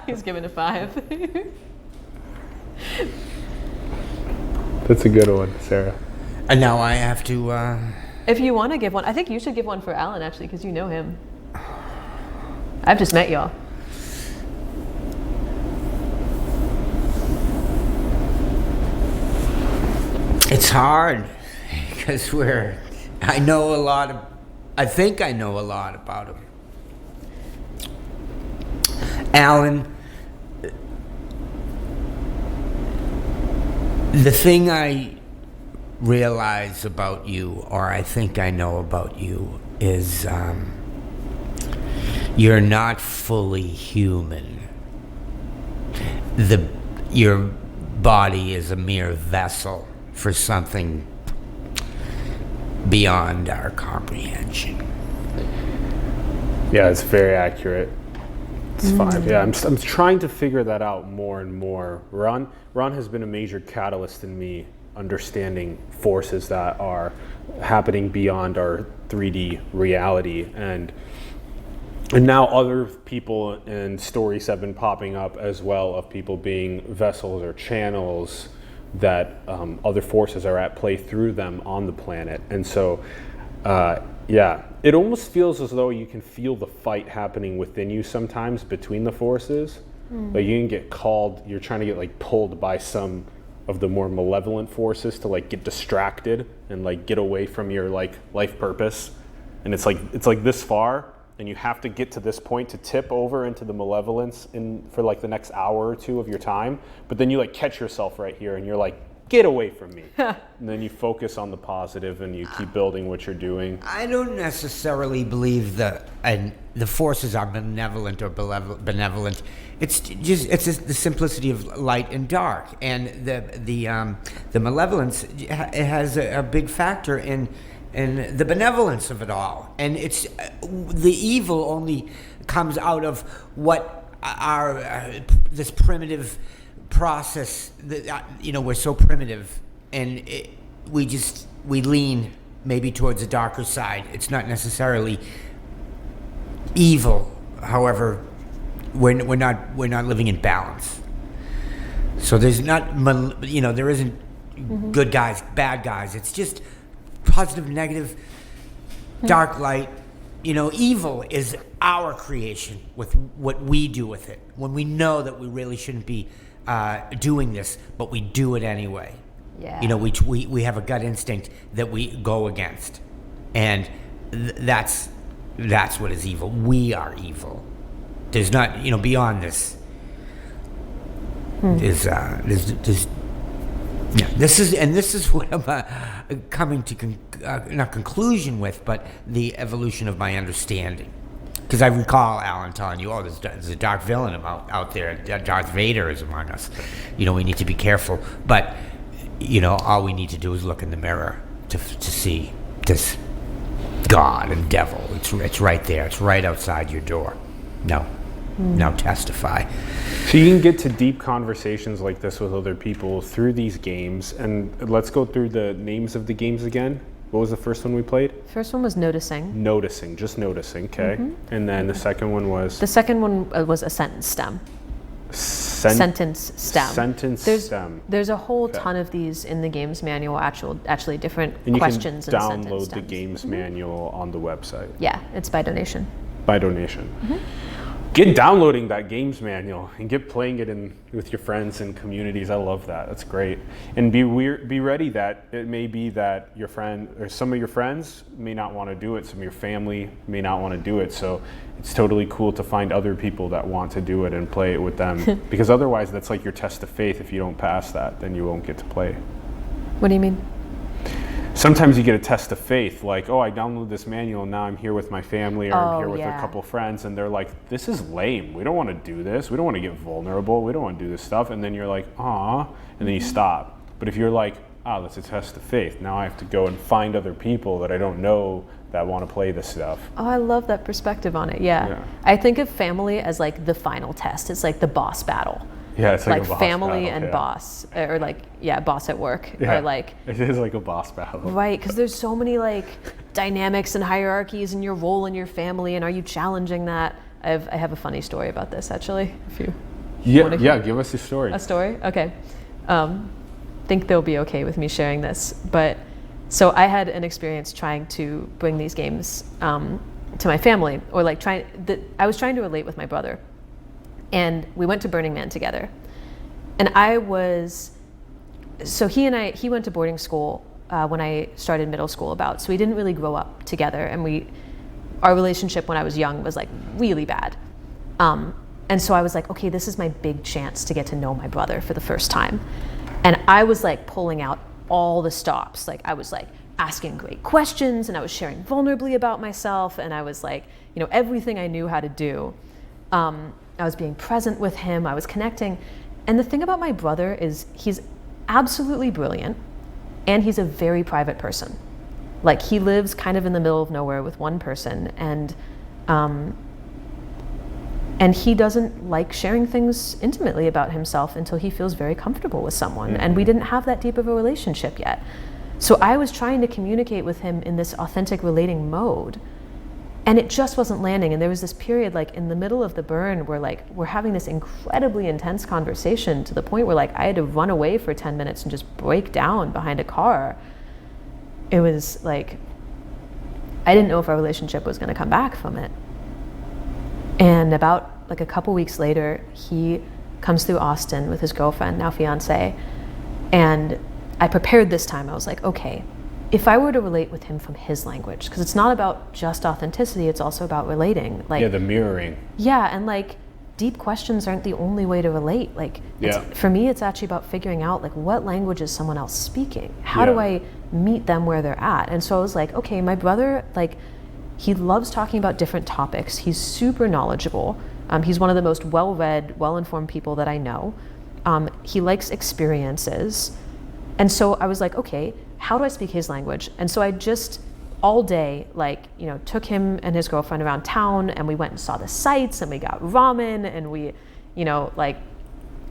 He's giving a 5. That's a good one, Sarah. And now I have to. If you want to give one, I think you should give one for Alan actually, because you know him. I've just met y'all. It's hard because I know a lot of, I think I know a lot about him. Alan, the thing I realize about you, or I think I know about you, is you're not fully human. Your body is a mere vessel for something beyond our comprehension. Yeah, it's very accurate. It's 5. Yeah, I'm trying to figure that out more and more. Ron has been a major catalyst in me understanding forces that are happening beyond our 3D reality, and now other people and stories have been popping up as well of people being vessels or channels that other forces are at play through them on the planet. And so yeah, it almost feels as though you can feel the fight happening within you sometimes between the forces. Like you can get called, you're trying to get like pulled by some of the more malevolent forces to like get distracted and like get away from your like life purpose. And it's like this far, and you have to get to this point to tip over into the malevolence for like the next hour or two of your time. But then you like catch yourself right here, and you're like, get away from me. And then you focus on the positive, and you keep building what you're doing. I don't necessarily believe the forces are benevolent or benevolent. It's just the simplicity of light and dark, and the malevolence has a big factor in the benevolence of it all. And it's the evil only comes out of what our this primitive process that we're so primitive, and we lean maybe towards the darker side. It's not necessarily evil, however we're not living in balance. So there's not there isn't good guys, bad guys. It's just positive, negative, dark, light. Evil is our creation with what we do with it when we know that we really shouldn't be doing this, but we do it anyway. Yeah. We have a gut instinct that we go against, and that's what is evil. We are evil. There's not, beyond this. There's this is what I'm coming to not conclusion with, but the evolution of my understanding. Because I recall Alan telling you, there's a dark villain out there. Darth Vader is among us. We need to be careful. But, all we need to do is look in the mirror to see this God and devil. It's right there. It's right outside your door. Now testify. So you can get to deep conversations like this with other people through these games. And let's go through the names of the games again. What was the first one we played? First one was Noticing. Noticing, just noticing, okay. And then the second one was? The second one was a sentence stem. Sentence stem. Sentence stem. There's a whole ton of these in the games manual, actually different and questions and sentence you can download stems. The games manual on the website. Yeah, it's by donation. By donation. Get downloading that games manual and get playing it with your friends and communities. I love that. That's great. And be ready that it may be that your friend or some of your friends may not want to do it. Some of your family may not want to do it. So it's totally cool to find other people that want to do it and play it with them. Because otherwise, that's like your test of faith. If you don't pass that, then you won't get to play. What do you mean? Sometimes you get a test of faith, like, I downloaded this manual and now I'm here with my family or I'm here with a couple friends, and they're like, this is lame. We don't want to do this. We don't want to get vulnerable. We don't want to do this stuff. And then you're like, and then you stop. But if you're like, that's a test of faith. Now I have to go and find other people that I don't know that want to play this stuff. Oh, I love that perspective on it. Yeah. I think of family as like the final test. It's like the boss battle. Yeah, it's like a boss battle, family and boss, or boss at work, or like it is like a boss battle, right? Because there's so many like dynamics and hierarchies in your role in your family, and are you challenging that? I have a funny story about this actually. If you give us your story. A story, okay. Think they'll be okay with me sharing this, but so I had an experience trying to bring these games to my family, or like I was trying to relate with my brother. And we went to Burning Man together. And he went to boarding school when I started middle school so we didn't really grow up together. And our relationship when I was young was like really bad. And so I was like, okay, this is my big chance to get to know my brother for the first time. And I was like pulling out all the stops. Like I was like asking great questions, and I was sharing vulnerably about myself. And I was like, everything I knew how to do. I was being present with him, I was connecting. And the thing about my brother is he's absolutely brilliant, and he's a very private person. Like he lives kind of in the middle of nowhere with one person, and he doesn't like sharing things intimately about himself until he feels very comfortable with someone. And we didn't have that deep of a relationship yet. So I was trying to communicate with him in this authentic relating mode. And it just wasn't landing. And there was this period like in the middle of the burn where like we're having this incredibly intense conversation to the point where like I had to run away for 10 minutes and just break down behind a car. It was like, I didn't know if our relationship was going to come back from it. And about like a couple weeks later, he comes through Austin with his girlfriend, now fiance. And I prepared this time. I was like, okay, if I were to relate with him from his language, because it's not about just authenticity, it's also about relating. Like, yeah, the mirroring. Yeah, and like deep questions aren't the only way to relate. Like, for me, it's actually about figuring out like what language is someone else speaking? How do I meet them where they're at? And so I was like, okay, my brother, like, he loves talking about different topics. He's super knowledgeable. He's one of the most well-read, well-informed people that I know. He likes experiences. And so I was like, okay, how do I speak his language? And so I just all day, like, you know, took him and his girlfriend around town, and we went and saw the sights, and we got ramen, and we, you know, like,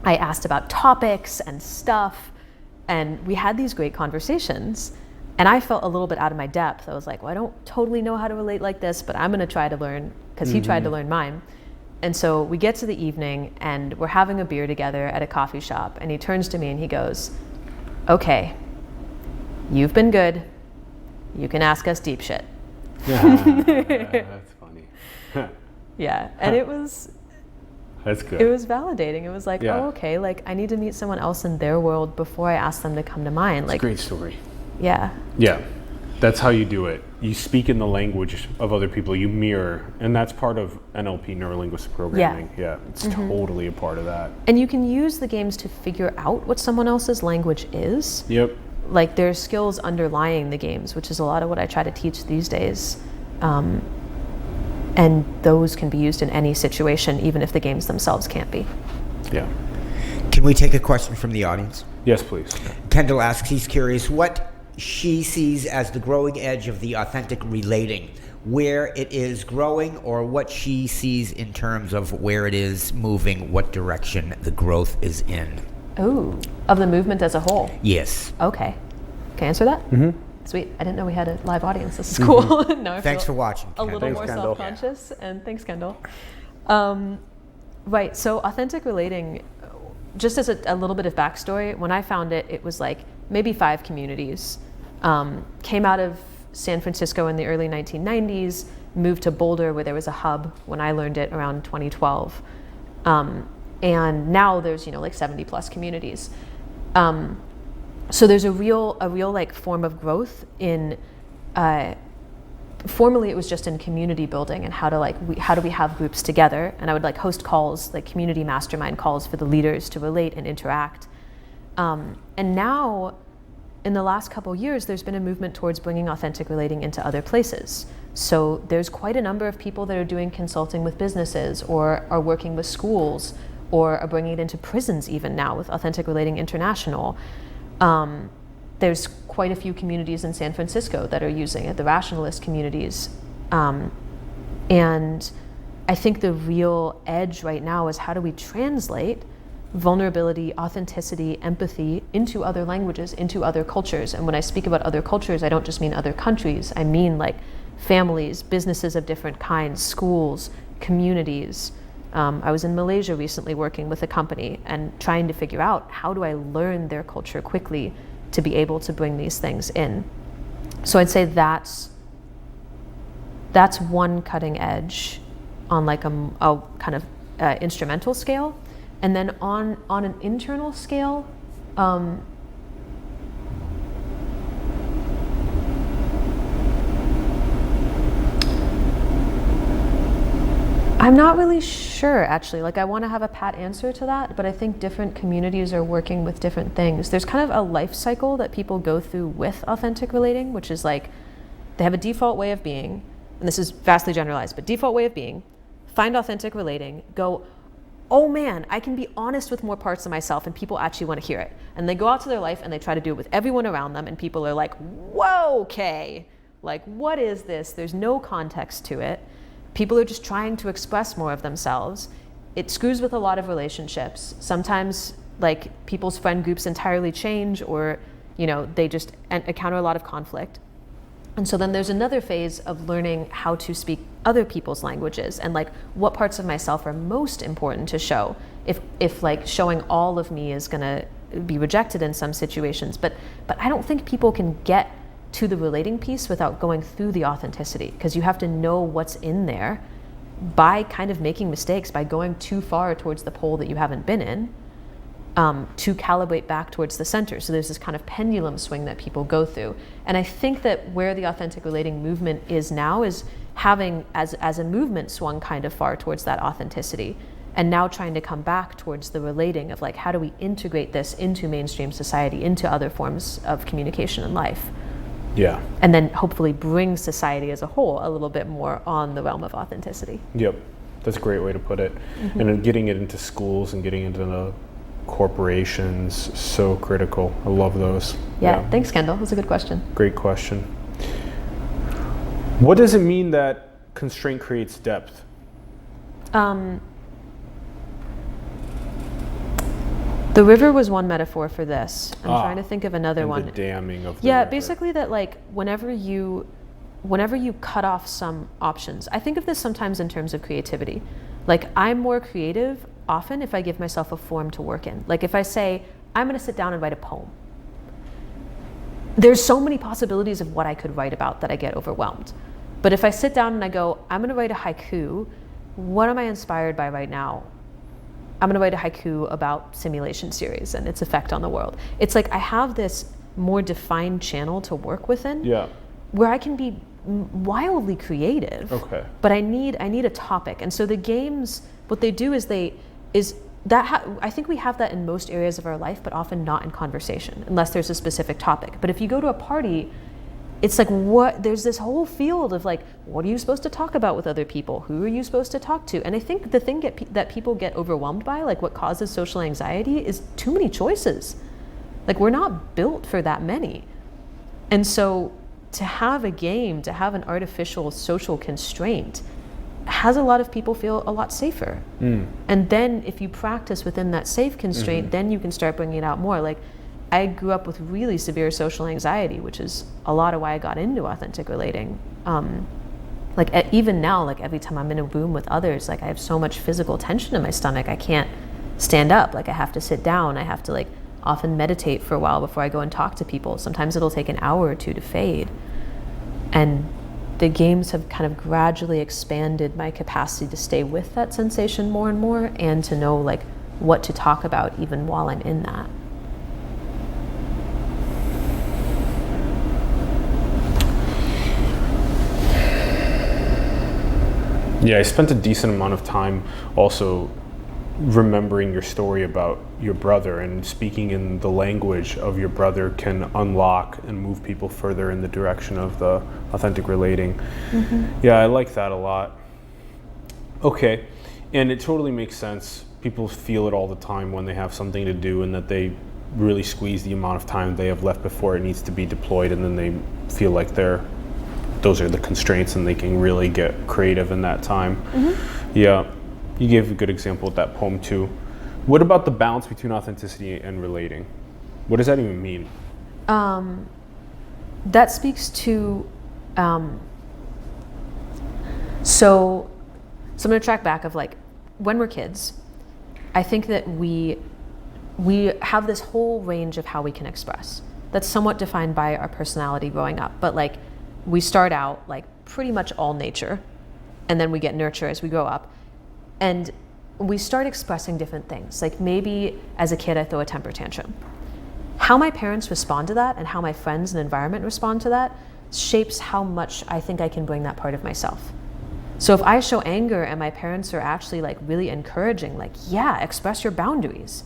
I asked about topics and stuff, and we had these great conversations. And I felt a little bit out of my depth. I was like, well, I don't totally know how to relate like this, but I'm gonna try to learn, because he tried to learn mine. And so we get to the evening, and we're having a beer together at a coffee shop, and he turns to me and he goes, okay, you've been good. You can ask us deep shit. That's funny. Yeah, and it was... That's good. It was validating. It was like, oh, okay, like, I need to meet someone else in their world before I ask them to come to mine. Like, it's a great story. Yeah. Yeah, that's how you do it. You speak in the language of other people, you mirror, and that's part of NLP, neurolinguistic programming. Yeah, it's totally a part of that. And you can use the games to figure out what someone else's language is. Yep. Like, there's skills underlying the games, which is a lot of what I try to teach these days. And those can be used in any situation, even if the games themselves can't be. Yeah. Can we take a question from the audience? Yes, please. Kendall asks, he's curious what she sees as the growing edge of the authentic relating, where it is growing, or what she sees in terms of where it is moving, what direction the growth is in. Oh, of the movement as a whole? Yes. Okay. Can I answer that? Mm-hmm. Sweet. I didn't know we had a live audience. This is cool. No, I Thanks for watching, a little more Kendall. self-conscious, and thanks, Kendall. Right, so authentic relating, just as a little bit of backstory, when I found it, it was like maybe 5 communities. Came out of San Francisco in the early 1990s, moved to Boulder where there was a hub when I learned it around 2012. And now there's, you know, like 70 plus communities. So there's a real like form of growth in, formerly it was just in community building and how do we have groups together, and I would like host calls, like community mastermind calls for the leaders to relate and interact. And now in the last couple years, there's been a movement towards bringing authentic relating into other places. So there's quite a number of people that are doing consulting with businesses, or are working with schools, or are bringing it into prisons even now with Authentic Relating International. There's quite a few communities in San Francisco that are using it, the rationalist communities. And I think the real edge right now is how do we translate vulnerability, authenticity, empathy into other languages, into other cultures. And when I speak about other cultures, I don't just mean other countries. I mean like families, businesses of different kinds, schools, communities. I was in Malaysia recently working with a company and trying to figure out how do I learn their culture quickly to be able to bring these things in. So I'd say that's one cutting edge on like a kind of instrumental scale. And then on an internal scale, I'm not really sure, actually. Like, I want to have a pat answer to that, but I think different communities are working with different things. There's kind of a life cycle that people go through with authentic relating, which is like, they have a default way of being, and this is vastly generalized, but default way of being, find authentic relating, go, oh man, I can be honest with more parts of myself and people actually want to hear it. And they go out to their life and they try to do it with everyone around them, and people are like, whoa, okay, like what is this? There's no context to it. People are just trying to express more of themselves. It screws with a lot of relationships. Sometimes like people's friend groups entirely change, or you know, they just encounter a lot of conflict. And so then there's another phase of learning how to speak other people's languages, and like what parts of myself are most important to show, if like showing all of me is gonna be rejected in some situations. But I don't think people can get to the relating piece without going through the authenticity, because you have to know what's in there by kind of making mistakes, by going too far towards the pole that you haven't been in. to calibrate back towards the center. So there's this kind of pendulum swing that people go through. And I think that where the authentic relating movement is now is having, as a movement, swung kind of far towards that authenticity, and now trying to come back towards the relating of like, how do we integrate this into mainstream society, into other forms of communication and life? Yeah. And then hopefully bring society as a whole a little bit more on the realm of authenticity. Yep. That's a great way to put it. And then getting it into schools and getting into the corporations, so critical. I love those. Yeah. Thanks, Kendall. That's a good question. Great question. What does it mean that constraint creates depth? The river was one metaphor for this. I'm trying to think of another one. The damming of the Yeah, river. basically that like whenever you cut off some options, I think of this sometimes in terms of creativity. Like I'm more creative often if I give myself a form to work in. Like if I say, I'm gonna sit down and write a poem. There's so many possibilities of what I could write about that I get overwhelmed. But if I sit down and I go, I'm gonna write a haiku, what am I inspired by right now? I'm gonna write a haiku about simulation series and its effect on the world. It's like I have this more defined channel to work within, where I can be wildly creative. Okay. But I need a topic, and so the games, what they do is I think we have that in most areas of our life, but often not in conversation, unless there's a specific topic. But if you go to a party, it's like there's this whole field of like, what are you supposed to talk about with other people? Who are you supposed to talk to? And I think the thing that people get overwhelmed by, like what causes social anxiety, is too many choices. Like we're not built for that many. And so to have a game, to have an artificial social constraint, has a lot of people feel a lot safer. And then if you practice within that safe constraint, then you can start bringing it out more. Like I grew up with really severe social anxiety, which is a lot of why I got into authentic relating. Even now, like every time I'm in a room with others, like I have so much physical tension in my stomach, I can't stand up. Like I have to sit down. I have to like often meditate for a while before I go and talk to people. Sometimes it'll take an hour or two to fade. And the games have kind of gradually expanded my capacity to stay with that sensation more and more, and to know like what to talk about even while I'm in that. Yeah, I spent a decent amount of time also remembering your story about your brother, and speaking in the language of your brother can unlock and move people further in the direction of the authentic relating. Yeah, I like that a lot. Okay, and it totally makes sense. People feel it all the time when they have something to do and that they really squeeze the amount of time they have left before it needs to be deployed, and then they feel like those are the constraints and they can really get creative in that time. Yeah, you gave a good example with that poem too. What about the balance between authenticity and relating? What does that even mean? That speaks to, so I'm gonna track back of like, when we're kids, I think that we have this whole range of how we can express. That's somewhat defined by our personality growing up, but like, we start out like pretty much all nature, and then we get nurture as we grow up, and we start expressing different things. Like maybe as a kid I throw a temper tantrum. How my parents respond to that and how my friends and environment respond to that shapes how much I think I can bring that part of myself. So if I show anger and my parents are actually like really encouraging, like, yeah, express your boundaries,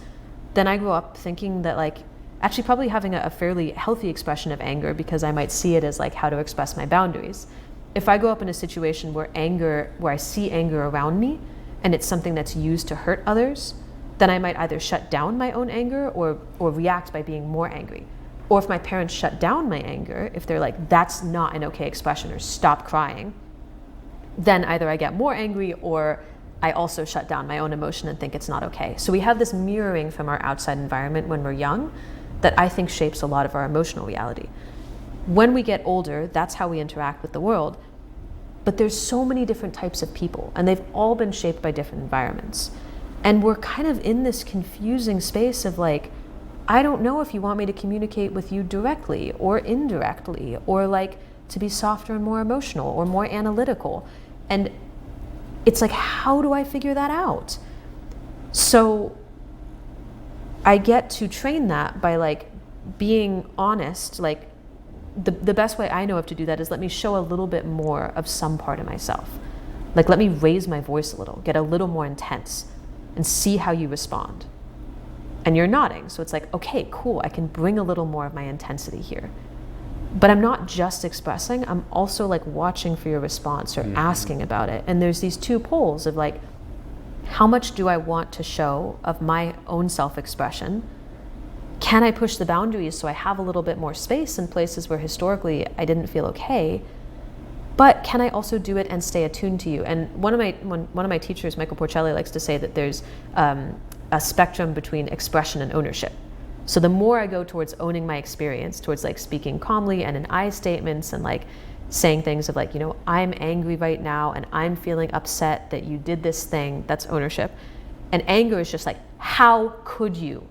then I grew up thinking that like, actually probably having a fairly healthy expression of anger, because I might see it as like how to express my boundaries. If I go up in a situation where I see anger around me and it's something that's used to hurt others, then I might either shut down my own anger or react by being more angry. Or if my parents shut down my anger, if they're like, that's not an okay expression, or stop crying, then either I get more angry or I also shut down my own emotion and think it's not okay. So we have this mirroring from our outside environment when we're young that I think shapes a lot of our emotional reality. When we get older, that's how we interact with the world. But there's so many different types of people, and they've all been shaped by different environments. And we're kind of in this confusing space of like, I don't know if you want me to communicate with you directly or indirectly, or like to be softer and more emotional or more analytical. And it's like, how do I figure that out? So I get to train that by like being honest. Like the best way I know of to do that is let me show a little bit more of some part of myself. Like let me raise my voice a little, get a little more intense, and see how you respond. And you're nodding, so it's like, okay, cool, I can bring a little more of my intensity here. But I'm not just expressing, I'm also like watching for your response or asking about it. And there's these two poles of like, how much do I want to show of my own self-expression? Can I push the boundaries so I have a little bit more space in places where historically I didn't feel okay? But can I also do it and stay attuned to you? And one of my teachers, Michael Porcelli, likes to say that there's a spectrum between expression and ownership. So the more I go towards owning my experience, towards like speaking calmly and in I statements and like saying things of like, you know, I'm angry right now and I'm feeling upset that you did this thing, that's ownership. And anger is just like, how could you?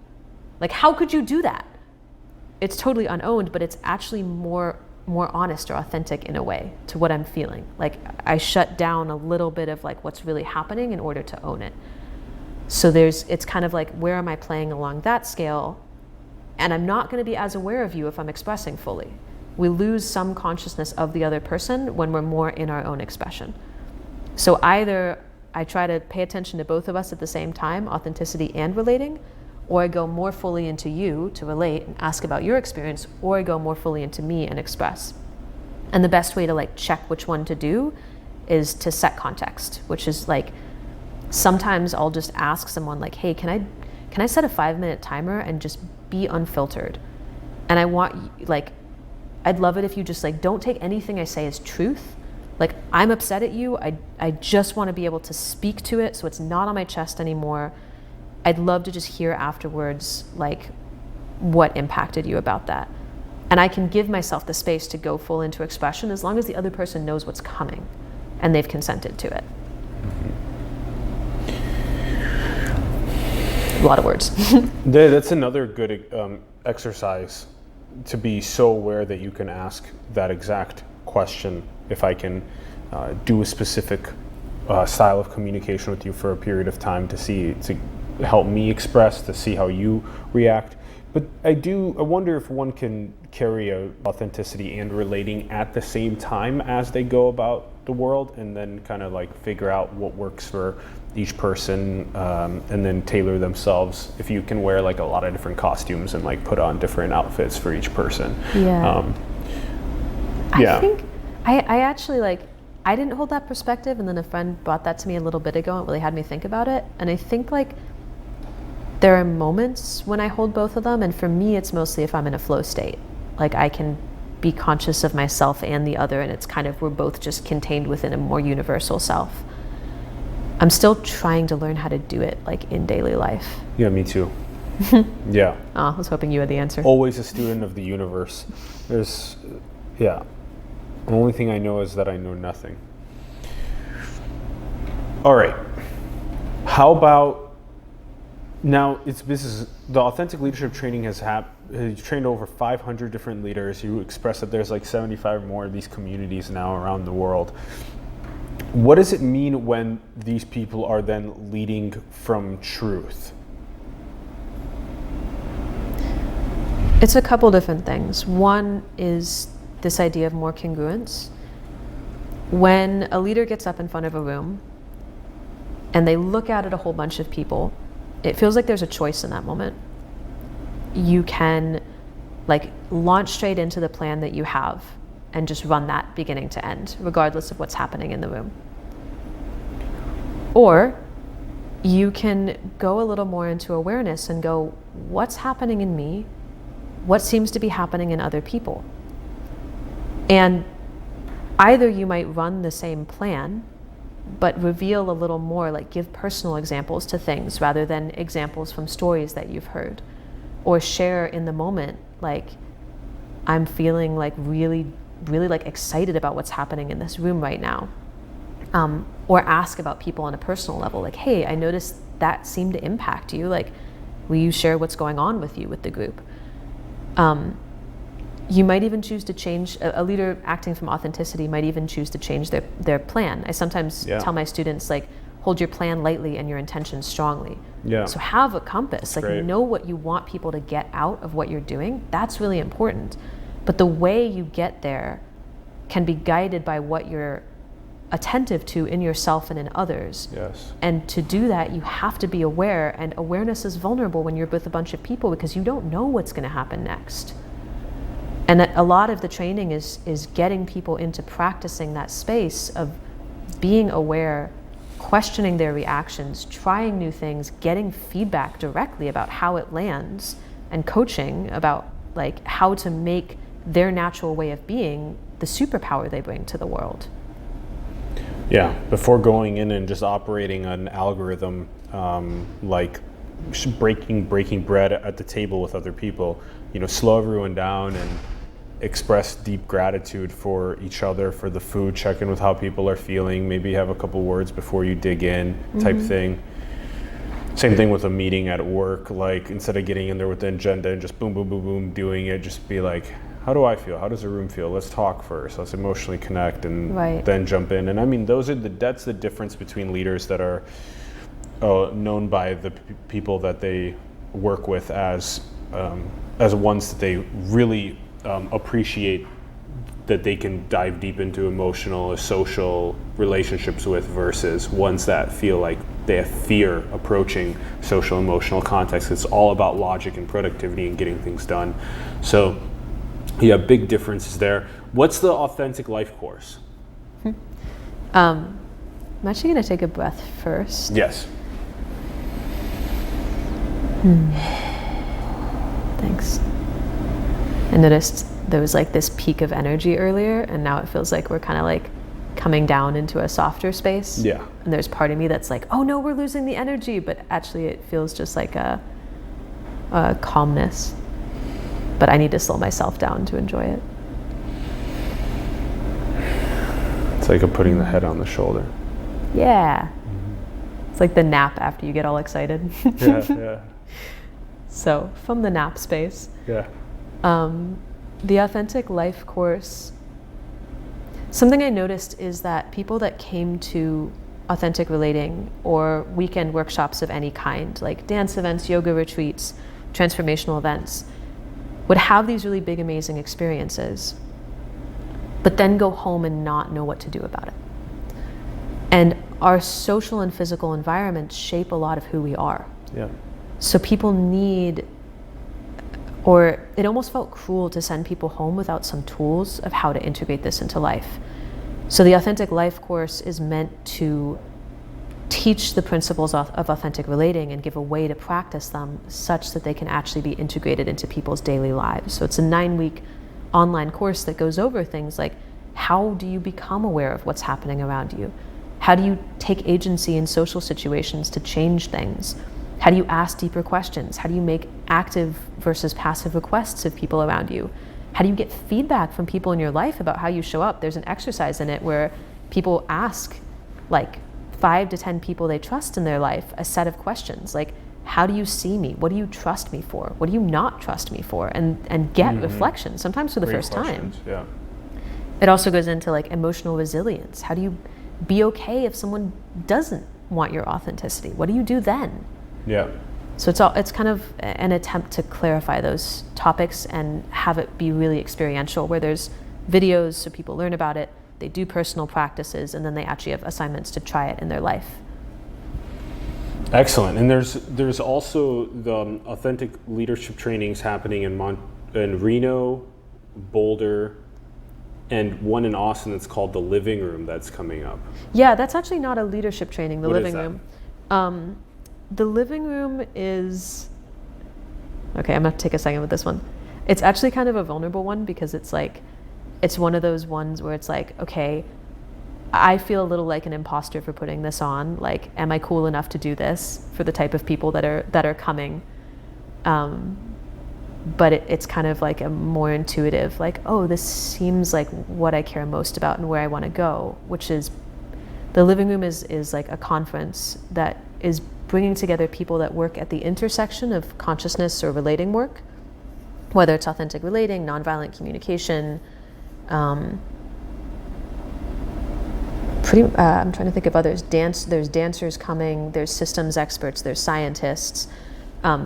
Like, how could you do that? It's totally unowned, but it's actually more honest or authentic in a way to what I'm feeling. Like I shut down a little bit of like what's really happening in order to own it. So it's kind of like, where am I playing along that scale? And I'm not going to be as aware of you if I'm expressing fully. We lose some consciousness of the other person when we're more in our own expression. So either I try to pay attention to both of us at the same time, authenticity and relating, or I go more fully into you to relate and ask about your experience, or I go more fully into me and express. And the best way to like check which one to do is to set context, which is like, sometimes I'll just ask someone like, hey, can I set a 5-minute timer and just be unfiltered? And I want, like, I'd love it if you just like, don't take anything I say as truth. Like, I'm upset at you. I just want to be able to speak to it so it's not on my chest anymore. I'd love to just hear afterwards, like, what impacted you about that. And I can give myself the space to go full into expression as long as the other person knows what's coming and they've consented to it. A lot of words. That's another good exercise, to be so aware that you can ask that exact question. If I can do a specific style of communication with you for a period of time to help me express, to see how you react. But I wonder if one can carry authenticity and relating at the same time as they go about the world, and then kind of like figure out what works for each person, and then tailor themselves. If you can wear like a lot of different costumes and like put on different outfits for each person. Yeah. Yeah. I think I actually like, I didn't hold that perspective, and then a friend brought that to me a little bit ago and it really had me think about it. And I think like there are moments when I hold both of them, and for me it's mostly if I'm in a flow state. Like I can be conscious of myself and the other, and it's kind of, we're both just contained within a more universal self. I'm still trying to learn how to do it like in daily life. Yeah, me too. Yeah. Oh, I was hoping you had the answer. Always a student of the universe. The only thing I know is that I know nothing. All right. How about now? The authentic leadership training has trained over 500 different leaders. You expressed that there's like 75 more of these communities now around the world. What does it mean when these people are then leading from truth? It's a couple different things. One is this idea of more congruence. When a leader gets up in front of a room and they look out at a whole bunch of people, it feels like there's a choice in that moment. You can like launch straight into the plan that you have and just run that beginning to end, regardless of what's happening in the room. Or you can go a little more into awareness and go, what's happening in me? What seems to be happening in other people? And either you might run the same plan, but reveal a little more, like give personal examples to things rather than examples from stories that you've heard, or share in the moment, like, I'm feeling like really like excited about what's happening in this room right now. Or ask about people on a personal level, like, hey, I noticed that seemed to impact you. Like, will you share what's going on with you with the group? You might even choose to change, a leader acting from authenticity might even choose to change their plan. I sometimes tell my students, like, hold your plan lightly and your intentions strongly. Yeah. So have a compass, like Great. know what you want people to get out of what you're doing. That's really important. But the way you get there can be guided by what you're attentive to in yourself and in others. Yes. And to do that, you have to be aware, and awareness is vulnerable when you're with a bunch of people because you don't know what's going to happen next. And a lot of the training is getting people into practicing that space of being aware, questioning their reactions, trying new things, getting feedback directly about how it lands, and coaching about like how to make their natural way of being the superpower they bring to the world. Yeah, before going in and just operating an algorithm, like breaking bread at the table with other people, slow everyone down and express deep gratitude for each other, for the food, check in with how people are feeling, maybe have a couple words before you dig in, type thing. Same thing with a meeting at work, like instead of getting in there with the agenda and just boom, boom, boom, boom, doing it, just be like, how do I feel? How does the room feel? Let's talk first. Let's emotionally connect and then jump in. And I mean, that's the difference between leaders that are known by the people that they work with as ones that they really appreciate, that they can dive deep into emotional or social relationships with, versus ones that feel like they have fear approaching social emotional context. It's all about logic and productivity and getting things done. So yeah, big differences there. What's the Authentic Life course? I'm actually going to take a breath first. Yes. Thanks. I noticed there was like this peak of energy earlier, and now it feels like we're kind of like coming down into a softer space. Yeah. And there's part of me that's like, oh no, we're losing the energy, but actually it feels just like a calmness. But I need to slow myself down to enjoy it. It's like a putting the head on the shoulder. Yeah. It's like the nap after you get all excited. Yeah. So from the nap space. Yeah. The Authentic Life course, something I noticed is that people that came to Authentic Relating or weekend workshops of any kind, like dance events, yoga retreats, transformational events, would have these really big, amazing experiences, but then go home and not know what to do about it. And our social and physical environments shape a lot of who we are. Yeah. So people need, or it almost felt cruel to send people home without some tools of how to integrate this into life. So the Authentic Life course is meant to teach the principles of authentic relating and give a way to practice them such that they can actually be integrated into people's daily lives. So it's a 9-week online course that goes over things like, how do you become aware of what's happening around you? How do you take agency in social situations to change things? How do you ask deeper questions? How do you make active versus passive requests of people around you? How do you get feedback from people in your life about how you show up? There's an exercise in it where people ask like 5 to 10 people they trust in their life a set of questions like, how do you see me? What do you trust me for? What do you not trust me for? And get reflection, sometimes for the first time. Yeah. It also goes into like emotional resilience. How do you be okay if someone doesn't want your authenticity? What do you do then? Yeah. So it's kind of an attempt to clarify those topics and have it be really experiential, where there's videos so people learn about it, they do personal practices, and then they actually have assignments to try it in their life. Excellent. And there's also the authentic leadership trainings happening in Reno, Boulder, and one in Austin that's called the Living Room that's coming up. Yeah, that's actually not a leadership training, the What Living is that? Room. The Living Room is, okay, I'm gonna take a second with this one. It's actually kind of a vulnerable one because it's like, it's one of those ones where it's like, okay, I feel a little like an imposter for putting this on. Like, am I cool enough to do this for the type of people that are coming? But it's kind of like a more intuitive, like, oh, this seems like what I care most about and where I want to go, which is, the Living Room is like a conference that is bringing together people that work at the intersection of consciousness or relating work, whether it's authentic relating, nonviolent communication, I'm trying to think of others. There's dancers coming, there's systems experts, there's scientists,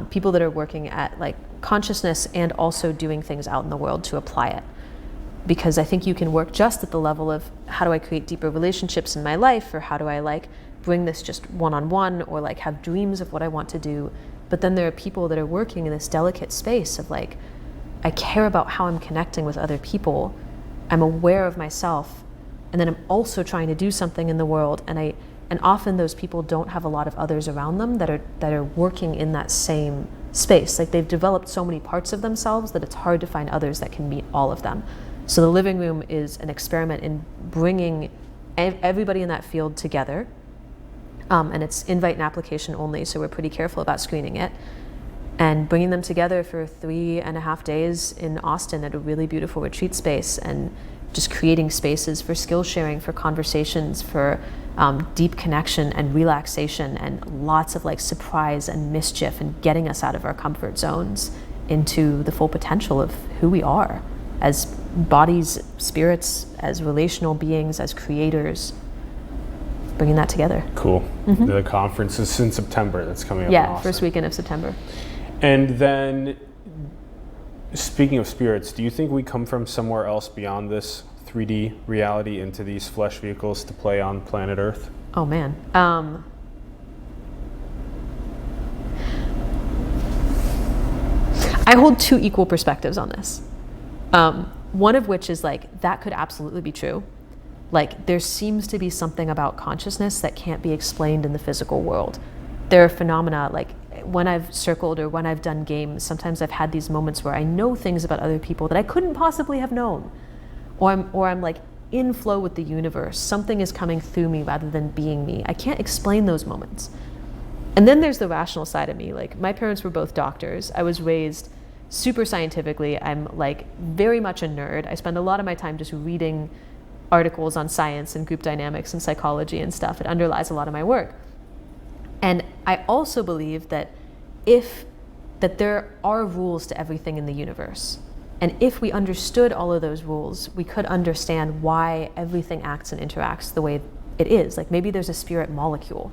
people that are working at like consciousness and also doing things out in the world to apply it. Because I think you can work just at the level of how do I create deeper relationships in my life, or how do I like bring this just one-on-one, or like have dreams of what I want to do. But then there are people that are working in this delicate space of like, I care about how I'm connecting with other people. I'm aware of myself, and then I'm also trying to do something in the world. And often those people don't have a lot of others around them that are working in that same space. Like they've developed so many parts of themselves that it's hard to find others that can meet all of them. So the living room is an experiment in bringing everybody in that field together. And it's invite and application only, so we're pretty careful about screening it. And bringing them together for 3.5 days in Austin at a really beautiful retreat space, and just creating spaces for skill sharing, for conversations, for deep connection and relaxation, and lots of like surprise and mischief, and getting us out of our comfort zones into the full potential of who we are as bodies, spirits, as relational beings, as creators. Bringing that together. Cool. The conference is in September. That's coming up in Austin. First weekend of September. And then, speaking of spirits, do you think we come from somewhere else beyond this 3D reality into these flesh vehicles to play on planet Earth? Oh man. I hold two equal perspectives on this. One of which is like, that could absolutely be true. Like there seems to be something about consciousness that can't be explained in the physical world. There are phenomena, like when I've circled or when I've done games, sometimes I've had these moments where I know things about other people that I couldn't possibly have known. Or I'm like in flow with the universe. Something is coming through me rather than being me. I can't explain those moments. And then there's the rational side of me. Like my parents were both doctors. I was raised super scientifically. I'm like very much a nerd. I spend a lot of my time just reading articles on science and group dynamics and psychology and stuff. It underlies a lot of my work. And I also believe that there are rules to everything in the universe. And if we understood all of those rules, we could understand why everything acts and interacts the way it is. Like maybe there's a spirit molecule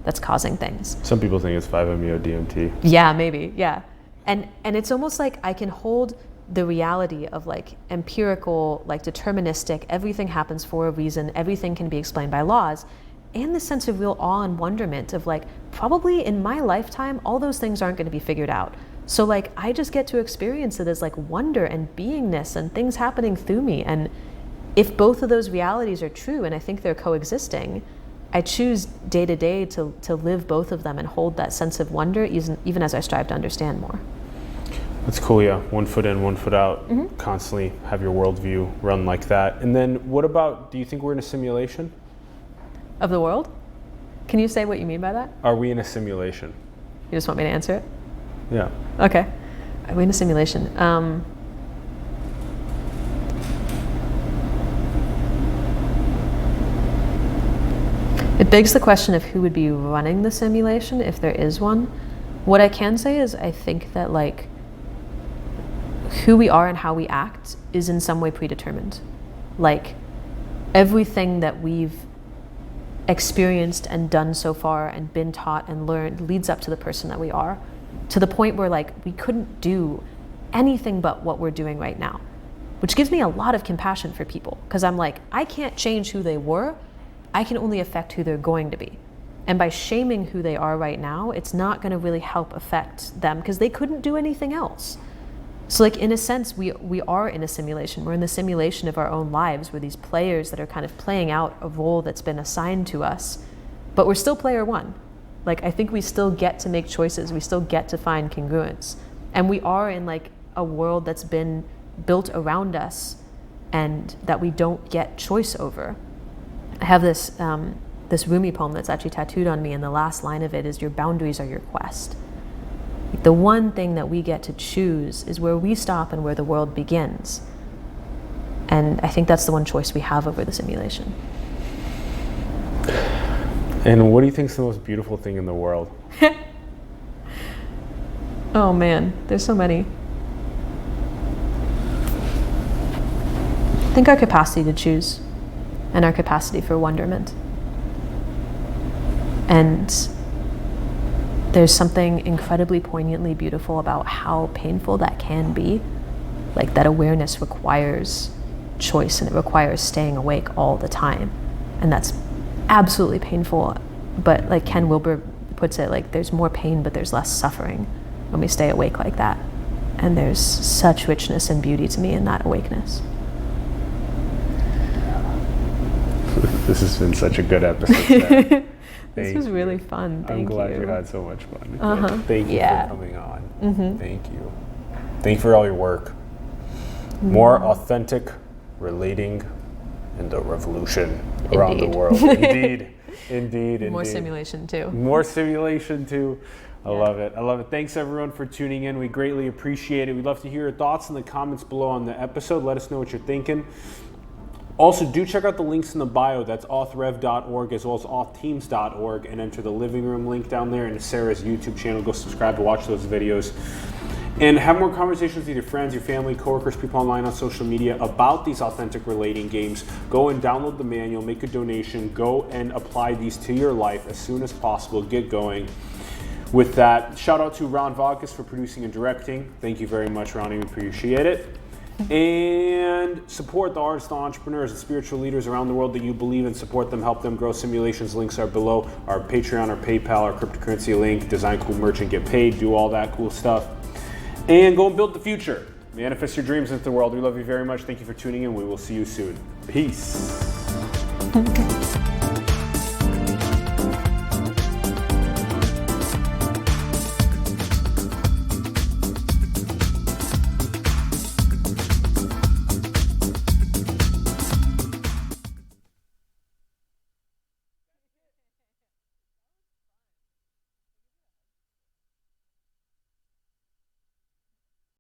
that's causing things. Some people think it's 5-MeO-DMT. Yeah, maybe, yeah. And it's almost like I can hold the reality of like empirical, like deterministic, everything happens for a reason, everything can be explained by laws, and the sense of real awe and wonderment of like, probably in my lifetime, all those things aren't going to be figured out. So like, I just get to experience it as like wonder and beingness and things happening through me. And if both of those realities are true, and I think they're coexisting, I choose day to day to live both of them and hold that sense of wonder, even as I strive to understand more. That's cool, yeah. 1 foot in, 1 foot out. Constantly have your worldview run like that. And then what about, do you think we're in a simulation? Of the world? Can you say what you mean by that? Are we in a simulation? You just want me to answer it? Yeah. Okay. Are we in a simulation? It begs the question of who would be running the simulation, if there is one. What I can say is I think that like who we are and how we act is in some way predetermined. Like everything that we've experienced and done so far and been taught and learned leads up to the person that we are, to the point where like we couldn't do anything but what we're doing right now, which gives me a lot of compassion for people, because I'm like, I can't change who they were, I can only affect who they're going to be. And by shaming who they are right now, it's not going to really help affect them because they couldn't do anything else. So like in a sense, we are in a simulation. We're in the simulation of our own lives. We're these players that are kind of playing out a role that's been assigned to us, but we're still player one. Like I think we still get to make choices. We still get to find congruence. And we are in like a world that's been built around us and that we don't get choice over. I have this Rumi poem that's actually tattooed on me, and the last line of it is, your boundaries are your quest. The one thing that we get to choose is where we stop and where the world begins. And I think that's the one choice we have over the simulation. And what do you think is the most beautiful thing in the world? Oh man, there's so many. I think our capacity to choose. and our capacity for wonderment. And there's something incredibly poignantly beautiful about how painful that can be. Like, that awareness requires choice, and it requires staying awake all the time. And that's absolutely painful. But like Ken Wilber puts it, like, there's more pain, but there's less suffering when we stay awake like that. And there's such richness and beauty to me in that awakeness. This has been such a good episode. This was really fun. Thank you. I'm glad you had so much fun. Thank you for coming on. Thank you. Thank you for all your work. More authentic relating and the revolution around the world. Indeed. More simulation too. More simulation too. I love it. Thanks everyone for tuning in. We greatly appreciate it. We'd love to hear your thoughts in the comments below on the episode. Let us know what you're thinking. Also, do check out the links in the bio. That's authrev.org as well as authteams.org, and enter the living room link down there and Sarah's YouTube channel. Go subscribe to watch those videos. And have more conversations with your friends, your family, coworkers, people online on social media about these authentic relating games. Go and download the manual, make a donation, go and apply these to your life as soon as possible. Get going. With that, shout out to Ron Vodkas for producing and directing. Thank you very much, Ronnie. We appreciate it. And support the artists, the entrepreneurs, and spiritual leaders around the world that you believe in. Support them, help them grow. Simulations links are below. Our Patreon, our PayPal, our cryptocurrency link. Design cool merch and get paid. Do all that cool stuff. And go and build the future. Manifest your dreams into the world. We love you very much. Thank you for tuning in. We will see you soon. Peace.